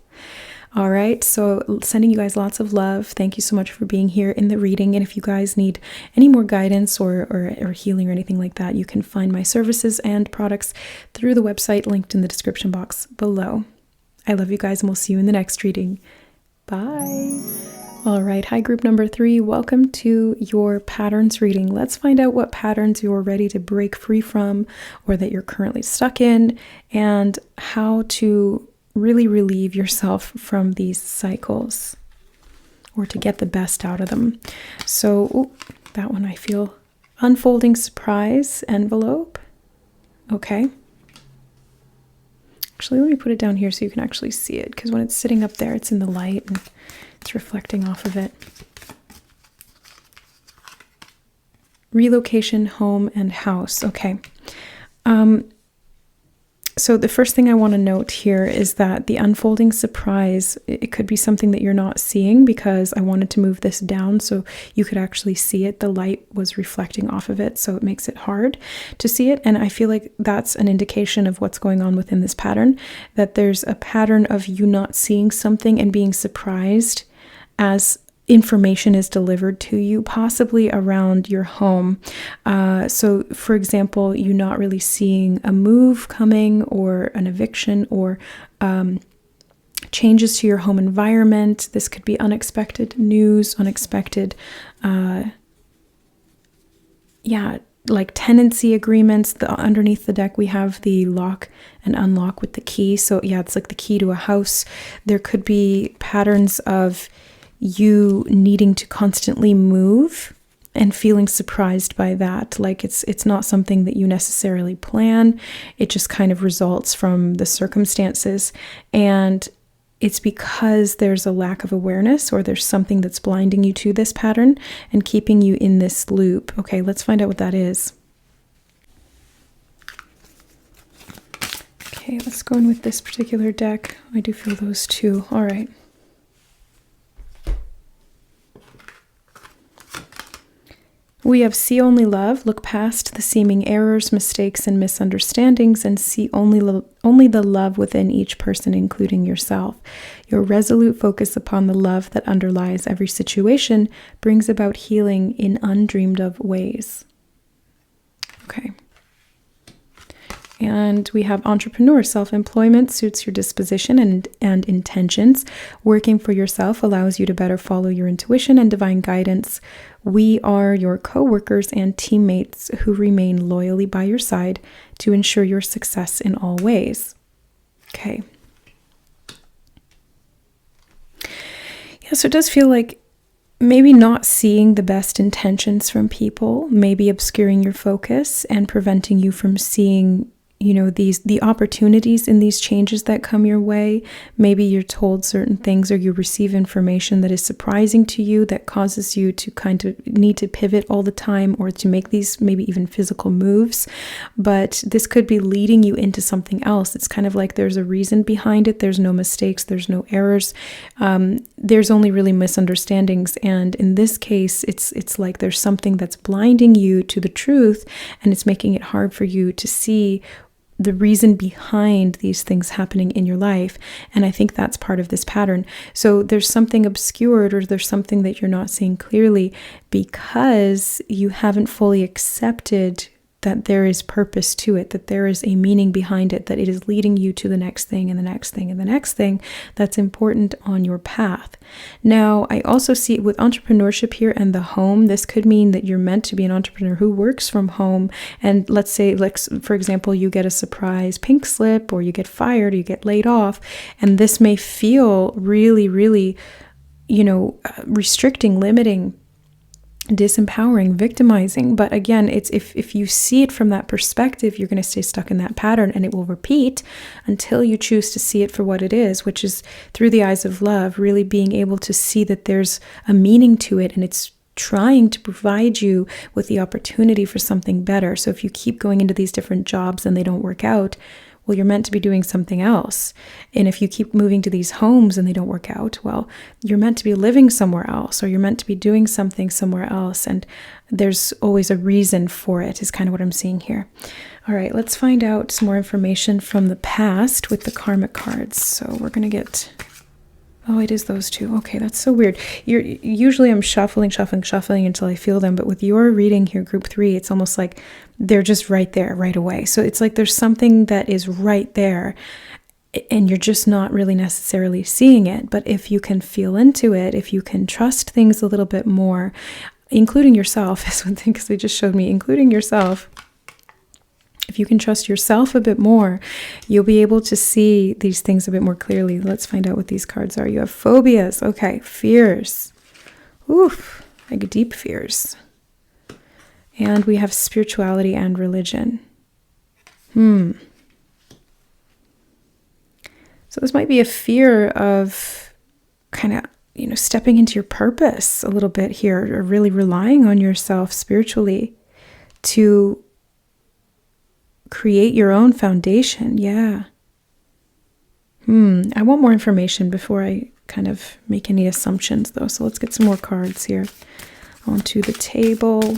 All right, so sending you guys lots of love. Thank you so much for being here in the reading. And if you guys need any more guidance or healing or anything like that, you can find my services and products through the website linked in the description box below. I love you guys, and we'll see you in the next reading. Bye. All right. Hi, group number 3. Welcome to your patterns reading. Let's find out what patterns you're ready to break free from, or that you're currently stuck in, and how to really relieve yourself from these cycles, or to get the best out of them. So, that one I feel. Unfolding surprise envelope. Okay. Actually, let me put it down here so you can actually see it, because when it's sitting up there, it's in the light and it's reflecting off of it. Relocation, home, and house. Okay. So the first thing I want to note here is that the unfolding surprise, it could be something that you're not seeing, because I wanted to move this down so you could actually see it. The light was reflecting off of it, so it makes it hard to see it. And I feel like that's an indication of what's going on within this pattern, that there's a pattern of you not seeing something and being surprised as information is delivered to you, possibly around your home. So for example, you not really seeing a move coming, or an eviction, or changes to your home environment. This could be unexpected news, unexpected, like tenancy agreements. Underneath the deck, we have the lock and unlock with the key. So yeah, it's like the key to a house. There could be patterns of you needing to constantly move and feeling surprised by that. Like it's not something that you necessarily plan. It just kind of results from the circumstances. And it's because there's a lack of awareness, or there's something that's blinding you to this pattern and keeping you in this loop. Okay, let's find out what that is. Okay, let's go in with this particular deck. I do feel those too. All right. We have see only love, look past the seeming errors, mistakes, and misunderstandings, and see only the love within each person, including yourself. Your resolute focus upon the love that underlies every situation brings about healing in undreamed of ways. Okay. And we have entrepreneur. Self-employment suits your disposition and intentions. Working for yourself allows you to better follow your intuition and divine guidance. We are your co-workers and teammates who remain loyally by your side to ensure your success in all ways. Okay. Yeah, so it does feel like maybe not seeing the best intentions from people, maybe obscuring your focus and preventing you from seeing, the opportunities in these changes that come your way. Maybe you're told certain things, or you receive information that is surprising to you that causes you to kind of need to pivot all the time, or to make these maybe even physical moves. But this could be leading you into something else. It's kind of like there's a reason behind it. There's no mistakes. There's no errors. There's only really misunderstandings. And in this case, it's like there's something that's blinding you to the truth, and it's making it hard for you to see the reason behind these things happening in your life. And I think that's part of this pattern. So there's something obscured, or there's something that you're not seeing clearly because you haven't fully accepted that there is purpose to it, that there is a meaning behind it, that it is leading you to the next thing and the next thing and the next thing that's important on your path. Now, I also see with entrepreneurship here and the home, this could mean that you're meant to be an entrepreneur who works from home. And let's say, like, for example, you get a surprise pink slip, or you get fired, or you get laid off. And this may feel really, really, restricting, limiting, disempowering, victimizing. But again, it's if you see it from that perspective, you're going to stay stuck in that pattern, and it will repeat until you choose to see it for what it is, which is through the eyes of love, really being able to see that there's a meaning to it, and it's trying to provide you with the opportunity for something better. So if you keep going into these different jobs and they don't work out, well, you're meant to be doing something else. And if you keep moving to these homes and they don't work out, well, you're meant to be living somewhere else, or you're meant to be doing something somewhere else. And there's always a reason for it, is kind of what I'm seeing here. All right, let's find out some more information from the past with the karmic cards. So we're going to get... Oh, it is those two. Okay, that's so weird. Usually I'm shuffling until I feel them. But with your reading here, group 3, it's almost like they're just right there right away. So it's like there's something that is right there, and you're just not really necessarily seeing it. But if you can feel into it, if you can trust things a little bit more, including yourself, is one thing, because they just showed me including yourself. If you can trust yourself a bit more, you'll be able to see these things a bit more clearly. Let's find out what these cards are. You have phobias. Okay, fears. Oof, like deep fears. And we have spirituality and religion. So this might be a fear of kind of, stepping into your purpose a little bit here, or really relying on yourself spiritually to create your own foundation. Yeah. I want more information before I kind of make any assumptions, though. So let's get some more cards here onto the table.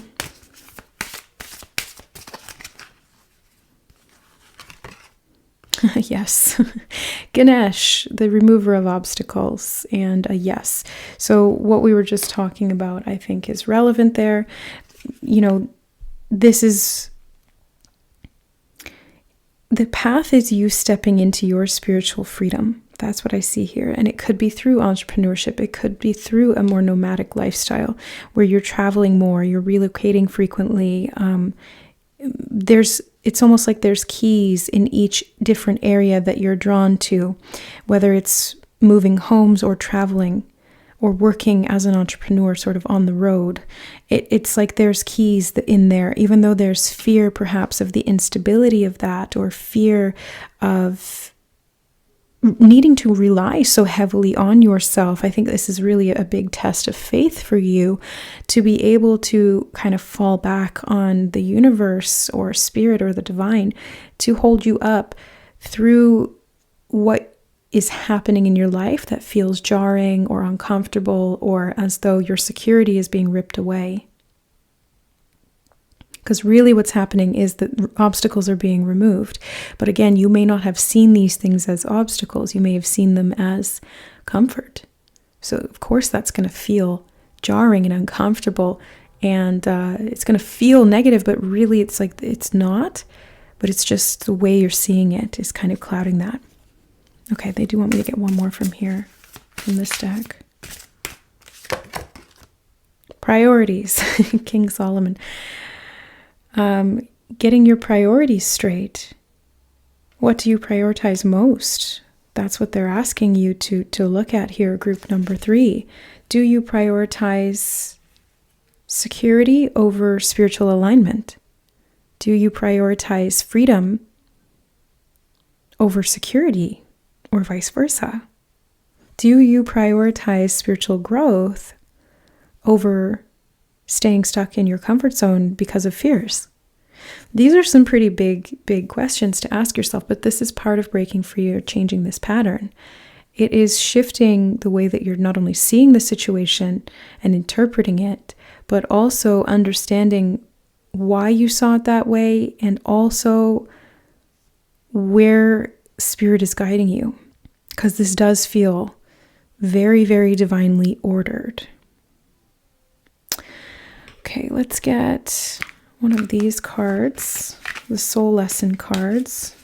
Yes. Ganesh, the remover of obstacles, and a yes. So what we were just talking about, I think, is relevant there. This is... The path is you stepping into your spiritual freedom. That's what I see here. And it could be through entrepreneurship. It could be through a more nomadic lifestyle where you're traveling more, you're relocating frequently. It's almost like there's keys in each different area that you're drawn to, whether it's moving homes or traveling or working as an entrepreneur sort of on the road. It's like there's keys in there, even though there's fear perhaps of the instability of that, or fear of needing to rely so heavily on yourself. I think this is really a big test of faith for you, to be able to kind of fall back on the universe or spirit or the divine to hold you up through what is happening in your life that feels jarring or uncomfortable, or as though your security is being ripped away. Because really what's happening is that obstacles are being removed. But again, you may not have seen these things as obstacles. You may have seen them as comfort. So of course that's going to feel jarring and uncomfortable, and it's going to feel negative, but really it's like it's not. But it's just the way you're seeing it is kind of clouding that. Okay, they do want me to get one more from here, from this deck. Priorities, King Solomon. Getting your priorities straight. What do you prioritize most? That's what they're asking you to look at here, group number 3. Do you prioritize security over spiritual alignment? Do you prioritize freedom over security, or vice versa? Do you prioritize spiritual growth over staying stuck in your comfort zone because of fears? These are some pretty big questions to ask yourself, but this is part of breaking free or changing this pattern. It is shifting the way that you're not only seeing the situation and interpreting it, but also understanding why you saw it that way, and also where spirit is guiding you. Because this does feel very, very divinely ordered. Okay, let's get one of these cards, the soul lesson cards.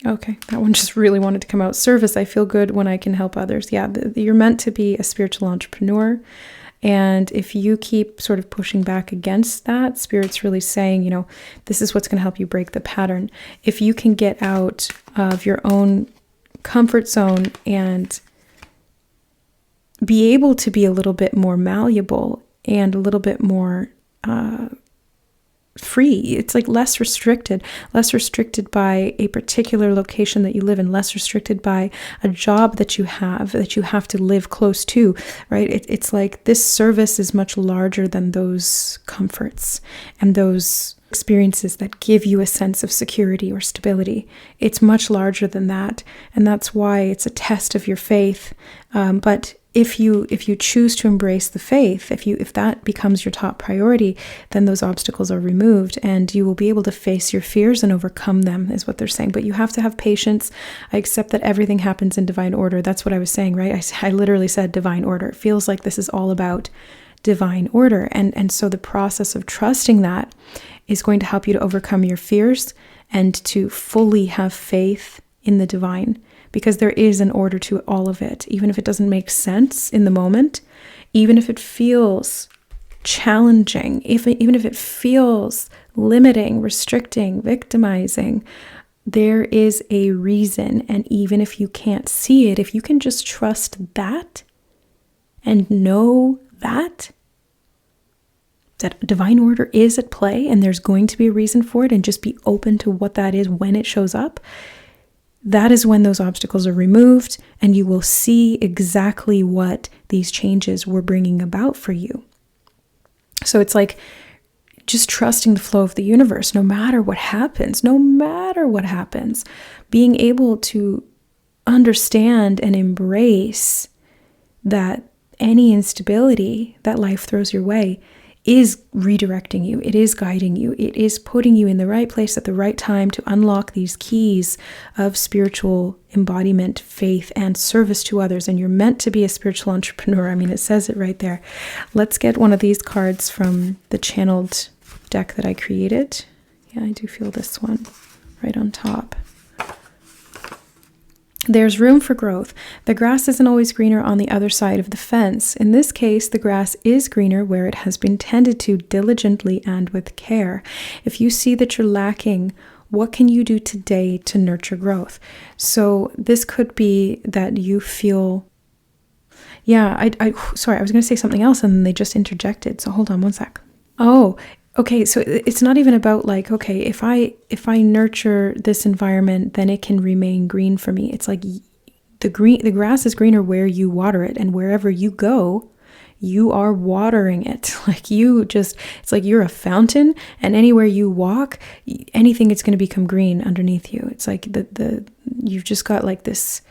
Okay, that one just really wanted to come out. Service, I feel good when I can help others. Yeah, you're meant to be a spiritual entrepreneur. And if you keep sort of pushing back against that, Spirit's really saying, this is what's going to help you break the pattern. If you can get out of your own comfort zone and be able to be a little bit more malleable and a little bit more free. It's like less restricted by a particular location that you live in, less restricted by a job that you have to live close to, right? It's like this service is much larger than those comforts and those experiences that give you a sense of security or stability. It's much larger than that. And that's why it's a test of your faith. But if you choose to embrace the faith, if that becomes your top priority, then those obstacles are removed and you will be able to face your fears and overcome them, is what they're saying. But you have to have patience. I accept that everything happens in divine order. That's what I was saying, right? I literally said divine order. It feels like this is all about divine order. And so the process of trusting that is going to help you to overcome your fears and to fully have faith in the divine. Because there is an order to all of it, even if it doesn't make sense in the moment, even if it feels challenging, even if it feels limiting, restricting, victimizing, there is a reason. And even if you can't see it, if you can just trust that and know that divine order is at play and there's going to be a reason for it, and just be open to what that is when it shows up, that is when those obstacles are removed and you will see exactly what these changes were bringing about for you. So it's like just trusting the flow of the universe, no matter what happens, being able to understand and embrace that any instability that life throws your way is redirecting you. It is guiding you. It is putting you in the right place at the right time to unlock these keys of spiritual embodiment, faith, and service to others. And you're meant to be a spiritual entrepreneur. I mean, it says it right there. Let's get one of these cards from the channeled deck that I created. Yeah, I do feel this one right on top. There's room for growth. The grass isn't always greener on the other side of the fence. In this case, the grass is greener where it has been tended to diligently and with care. If you see that you're lacking, what can you do today to nurture growth? So this could be that you feel Yeah, sorry, I was going to say something else and then they just interjected. So hold on one sec. Oh, okay. So it's not even about like, okay, if I nurture this environment, then it can remain green for me. It's like the grass is greener where you water it, and wherever you go, you are watering it. Like it's like you're a fountain, and anywhere you walk, anything, it's going to become green underneath you. It's like you've just got like this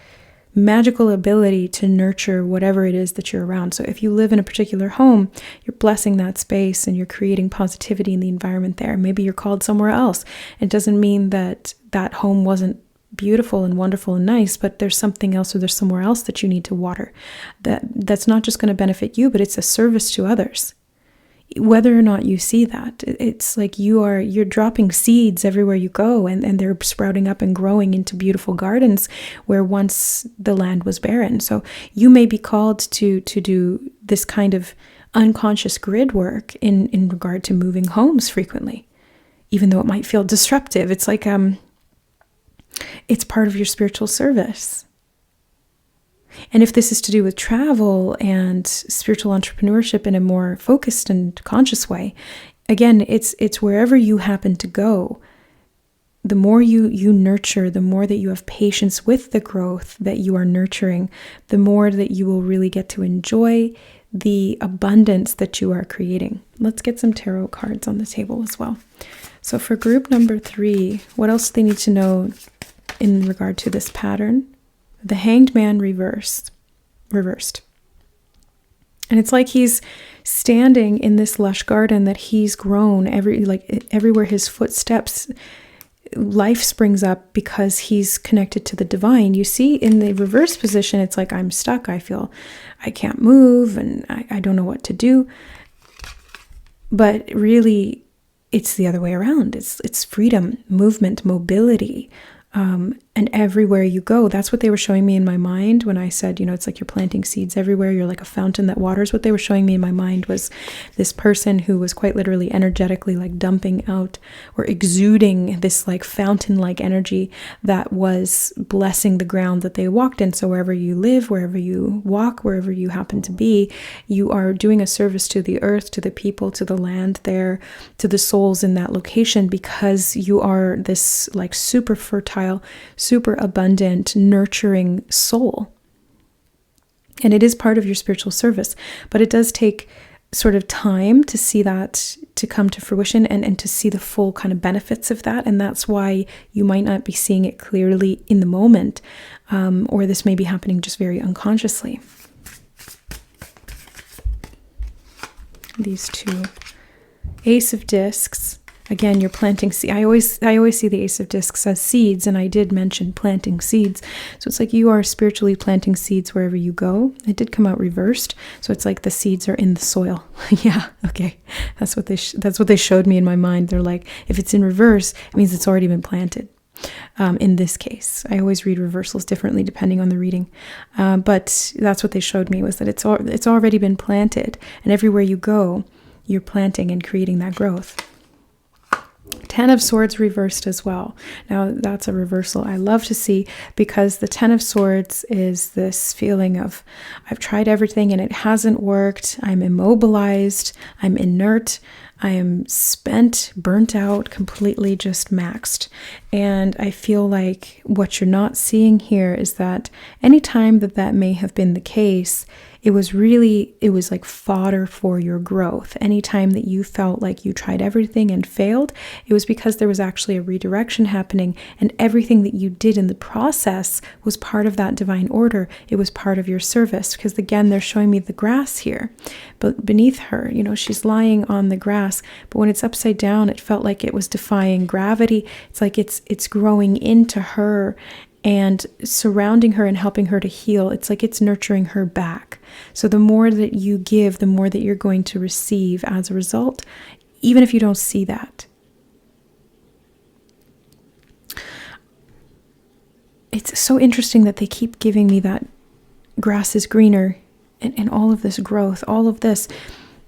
magical ability to nurture whatever it is that you're around. So if you live in a particular home, you're blessing that space and you're creating positivity in the environment there. Maybe you're called somewhere else. It doesn't mean that that home wasn't beautiful and wonderful and nice, but there's something else, or there's somewhere else that you need to water. That's not just going to benefit you, but it's a service to others. Whether or not you see that, it's like you're dropping seeds everywhere you go, and they're sprouting up and growing into beautiful gardens where once the land was barren. So you may be called to do this kind of unconscious grid work in regard to moving homes frequently, even though it might feel disruptive. It's like it's part of your spiritual service. And if this is to do with travel and spiritual entrepreneurship in a more focused and conscious way, again, it's wherever you happen to go. The more you nurture, the more that you have patience with the growth that you are nurturing, the more that you will really get to enjoy the abundance that you are creating. Let's get some tarot cards on the table as well. So for group number 3, what else do they need to know in regard to this pattern? The Hanged Man reversed. And it's like he's standing in this lush garden that he's grown. Everywhere his footsteps, life springs up because he's connected to the divine. You see, in the reverse position, it's like I'm stuck. I feel I can't move and I don't know what to do. But really, it's the other way around. It's freedom, movement, mobility. And everywhere you go, that's what they were showing me in my mind when I said, it's like you're planting seeds everywhere. You're like a fountain that waters. What they were showing me in my mind was this person who was quite literally energetically like dumping out or exuding this like fountain-like energy that was blessing the ground that they walked in. So wherever you live, wherever you walk, wherever you happen to be, you are doing a service to the earth, to the people, to the land there, to the souls in that location, because you are this like super fertile, super abundant, nurturing soul. And it is part of your spiritual service, but it does take sort of time to see that to come to fruition and to see the full kind of benefits of that. And that's why you might not be seeing it clearly in the moment, or this may be happening just very unconsciously. These two. Ace of Discs. Again, you're planting seeds. I always see the Ace of Discs as seeds, and I did mention planting seeds. So it's like you are spiritually planting seeds wherever you go. It did come out reversed, so it's like the seeds are in the soil. Yeah, okay, that's what they showed me in my mind. They're like, if it's in reverse, it means it's already been planted. In this case, I always read reversals differently depending on the reading, but that's what they showed me, was that it's already been planted, and everywhere you go, you're planting and creating that growth. 10 of Swords reversed as well. Now that's a reversal I love to see, because the 10 of Swords is this feeling of I've tried everything and it hasn't worked. I'm immobilized. I'm inert. I am spent, burnt out, completely just maxed. And I feel like what you're not seeing here is that anytime that may have been the case, it was like fodder for your growth. Anytime that you felt like you tried everything and failed, it was because there was actually a redirection happening, and everything that you did in the process was part of that divine order. It was part of your service, because again, they're showing me the grass here, but beneath her, she's lying on the grass, but when it's upside down, it felt like it was defying gravity. It's like it's growing into her and surrounding her and helping her to heal. It's like it's nurturing her back. So the more that you give, the more that you're going to receive as a result, even if you don't see that. It's so interesting that they keep giving me that grass is greener and all of this growth, all of this.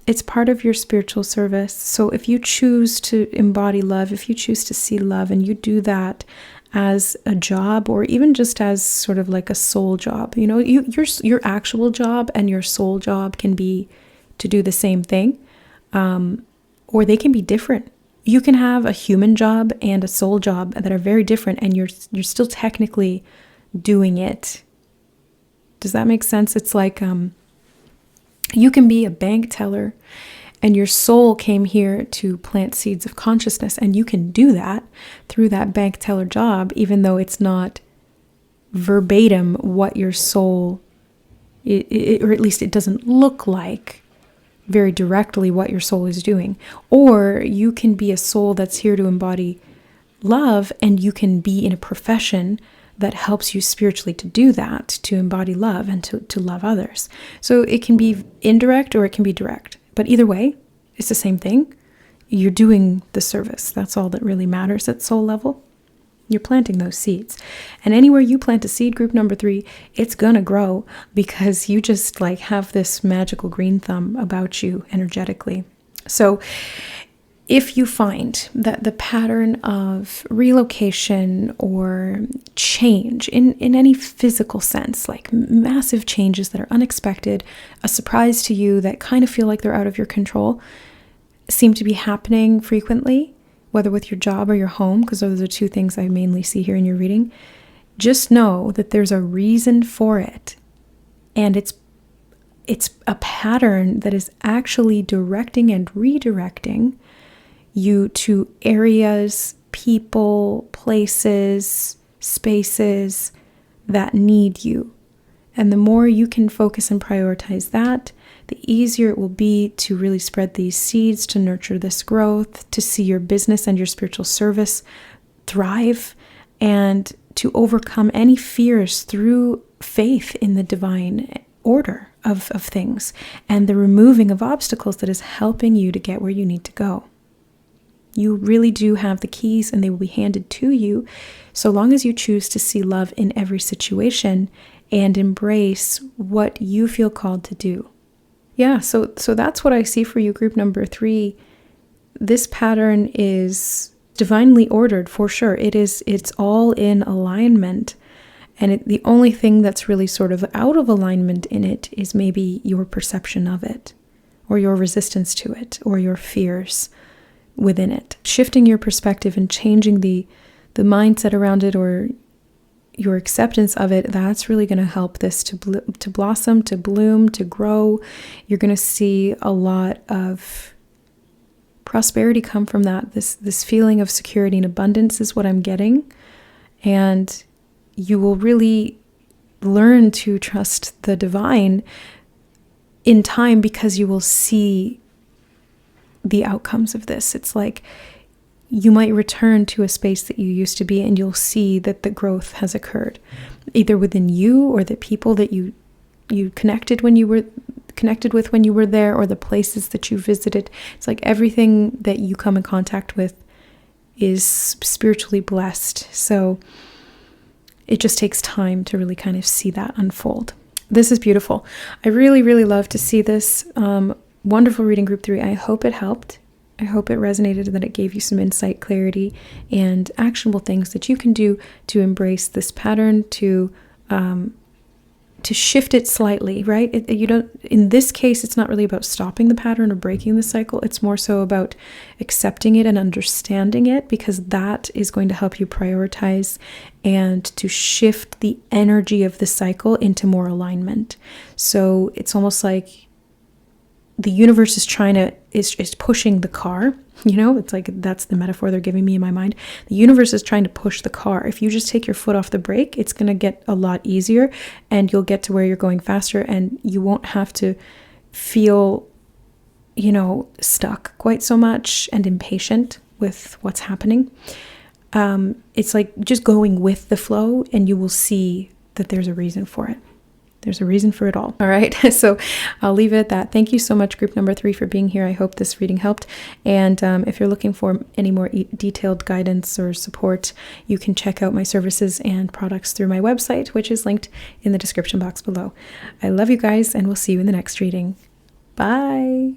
It's part of your spiritual service. So if you choose to embody love, if you choose to see love and you do that, as a job, or even just as sort of like a soul job. You know, your actual job and your soul job can be to do the same thing, or they can be different. You can have a human job and a soul job that are very different, and you're still technically doing it. Does that make sense? It's like you can be a bank teller and your soul came here to plant seeds of consciousness, and you can do that through that bank teller job, even though it's not verbatim what your soul, or at least it doesn't look like very directly what your soul is doing. Or you can be a soul that's here to embody love, and you can be in a profession that helps you spiritually to do that, to embody love and to love others. So it can be indirect or it can be direct. But either way, it's the same thing. You're doing the service. That's all that really matters at soul level. You're planting those seeds. And anywhere you plant a seed, group number 3, it's gonna grow, because you just like have this magical green thumb about you energetically. So if you find that the pattern of relocation or change in any physical sense, like massive changes that are unexpected, a surprise to you that kind of feel like they're out of your control, seem to be happening frequently, whether with your job or your home, because those are the 2 things I mainly see here in your reading, just know that there's a reason for it. And it's a pattern that is actually directing and redirecting you to areas, people, places, spaces that need you. And the more you can focus and prioritize that, the easier it will be to really spread these seeds, to nurture this growth, to see your business and your spiritual service thrive, and to overcome any fears through faith in the divine order of things and the removing of obstacles that is helping you to get where you need to go. You really do have the keys, and they will be handed to you so long as you choose to see love in every situation and embrace what you feel called to do. Yeah, so that's what I see for you, group number 3. This pattern is divinely ordered for sure. It's all in alignment. And the only thing that's really sort of out of alignment in it is maybe your perception of it, or your resistance to it, or your fears within it. Shifting your perspective and changing the mindset around it, or your acceptance of it, that's really going to help this to blossom, to bloom, to grow. You're going to see a lot of prosperity come from that. This feeling of security and abundance is what I'm getting. And you will really learn to trust the divine in time, because you will see the outcomes of this. It's like you might return to a space that you used to be, and you'll see that the growth has occurred, either within you or the people that you connected with when you were there, or the places that you visited. It's like everything that you come in contact with is spiritually blessed. So it just takes time to really kind of see that unfold. This is beautiful. I really, really love to see this. Wonderful reading, group 3. I hope it helped. I hope it resonated, and that it gave you some insight, clarity, and actionable things that you can do to embrace this pattern, to shift it slightly, right? In this case, it's not really about stopping the pattern or breaking the cycle. It's more so about accepting it and understanding it, because that is going to help you prioritize and to shift the energy of the cycle into more alignment. So it's almost like the universe is pushing the car, it's like that's the metaphor they're giving me in my mind. The universe is trying to push the car. If you just take your foot off the brake, it's going to get a lot easier, and you'll get to where you're going faster, and you won't have to feel, stuck quite so much and impatient with what's happening. It's like just going with the flow, and you will see that there's a reason for it. There's a reason for it all. All right. So I'll leave it at that. Thank you so much, group number 3, for being here. I hope this reading helped. And if you're looking for any more detailed guidance or support, you can check out my services and products through my website, which is linked in the description box below. I love you guys, and we'll see you in the next reading. Bye.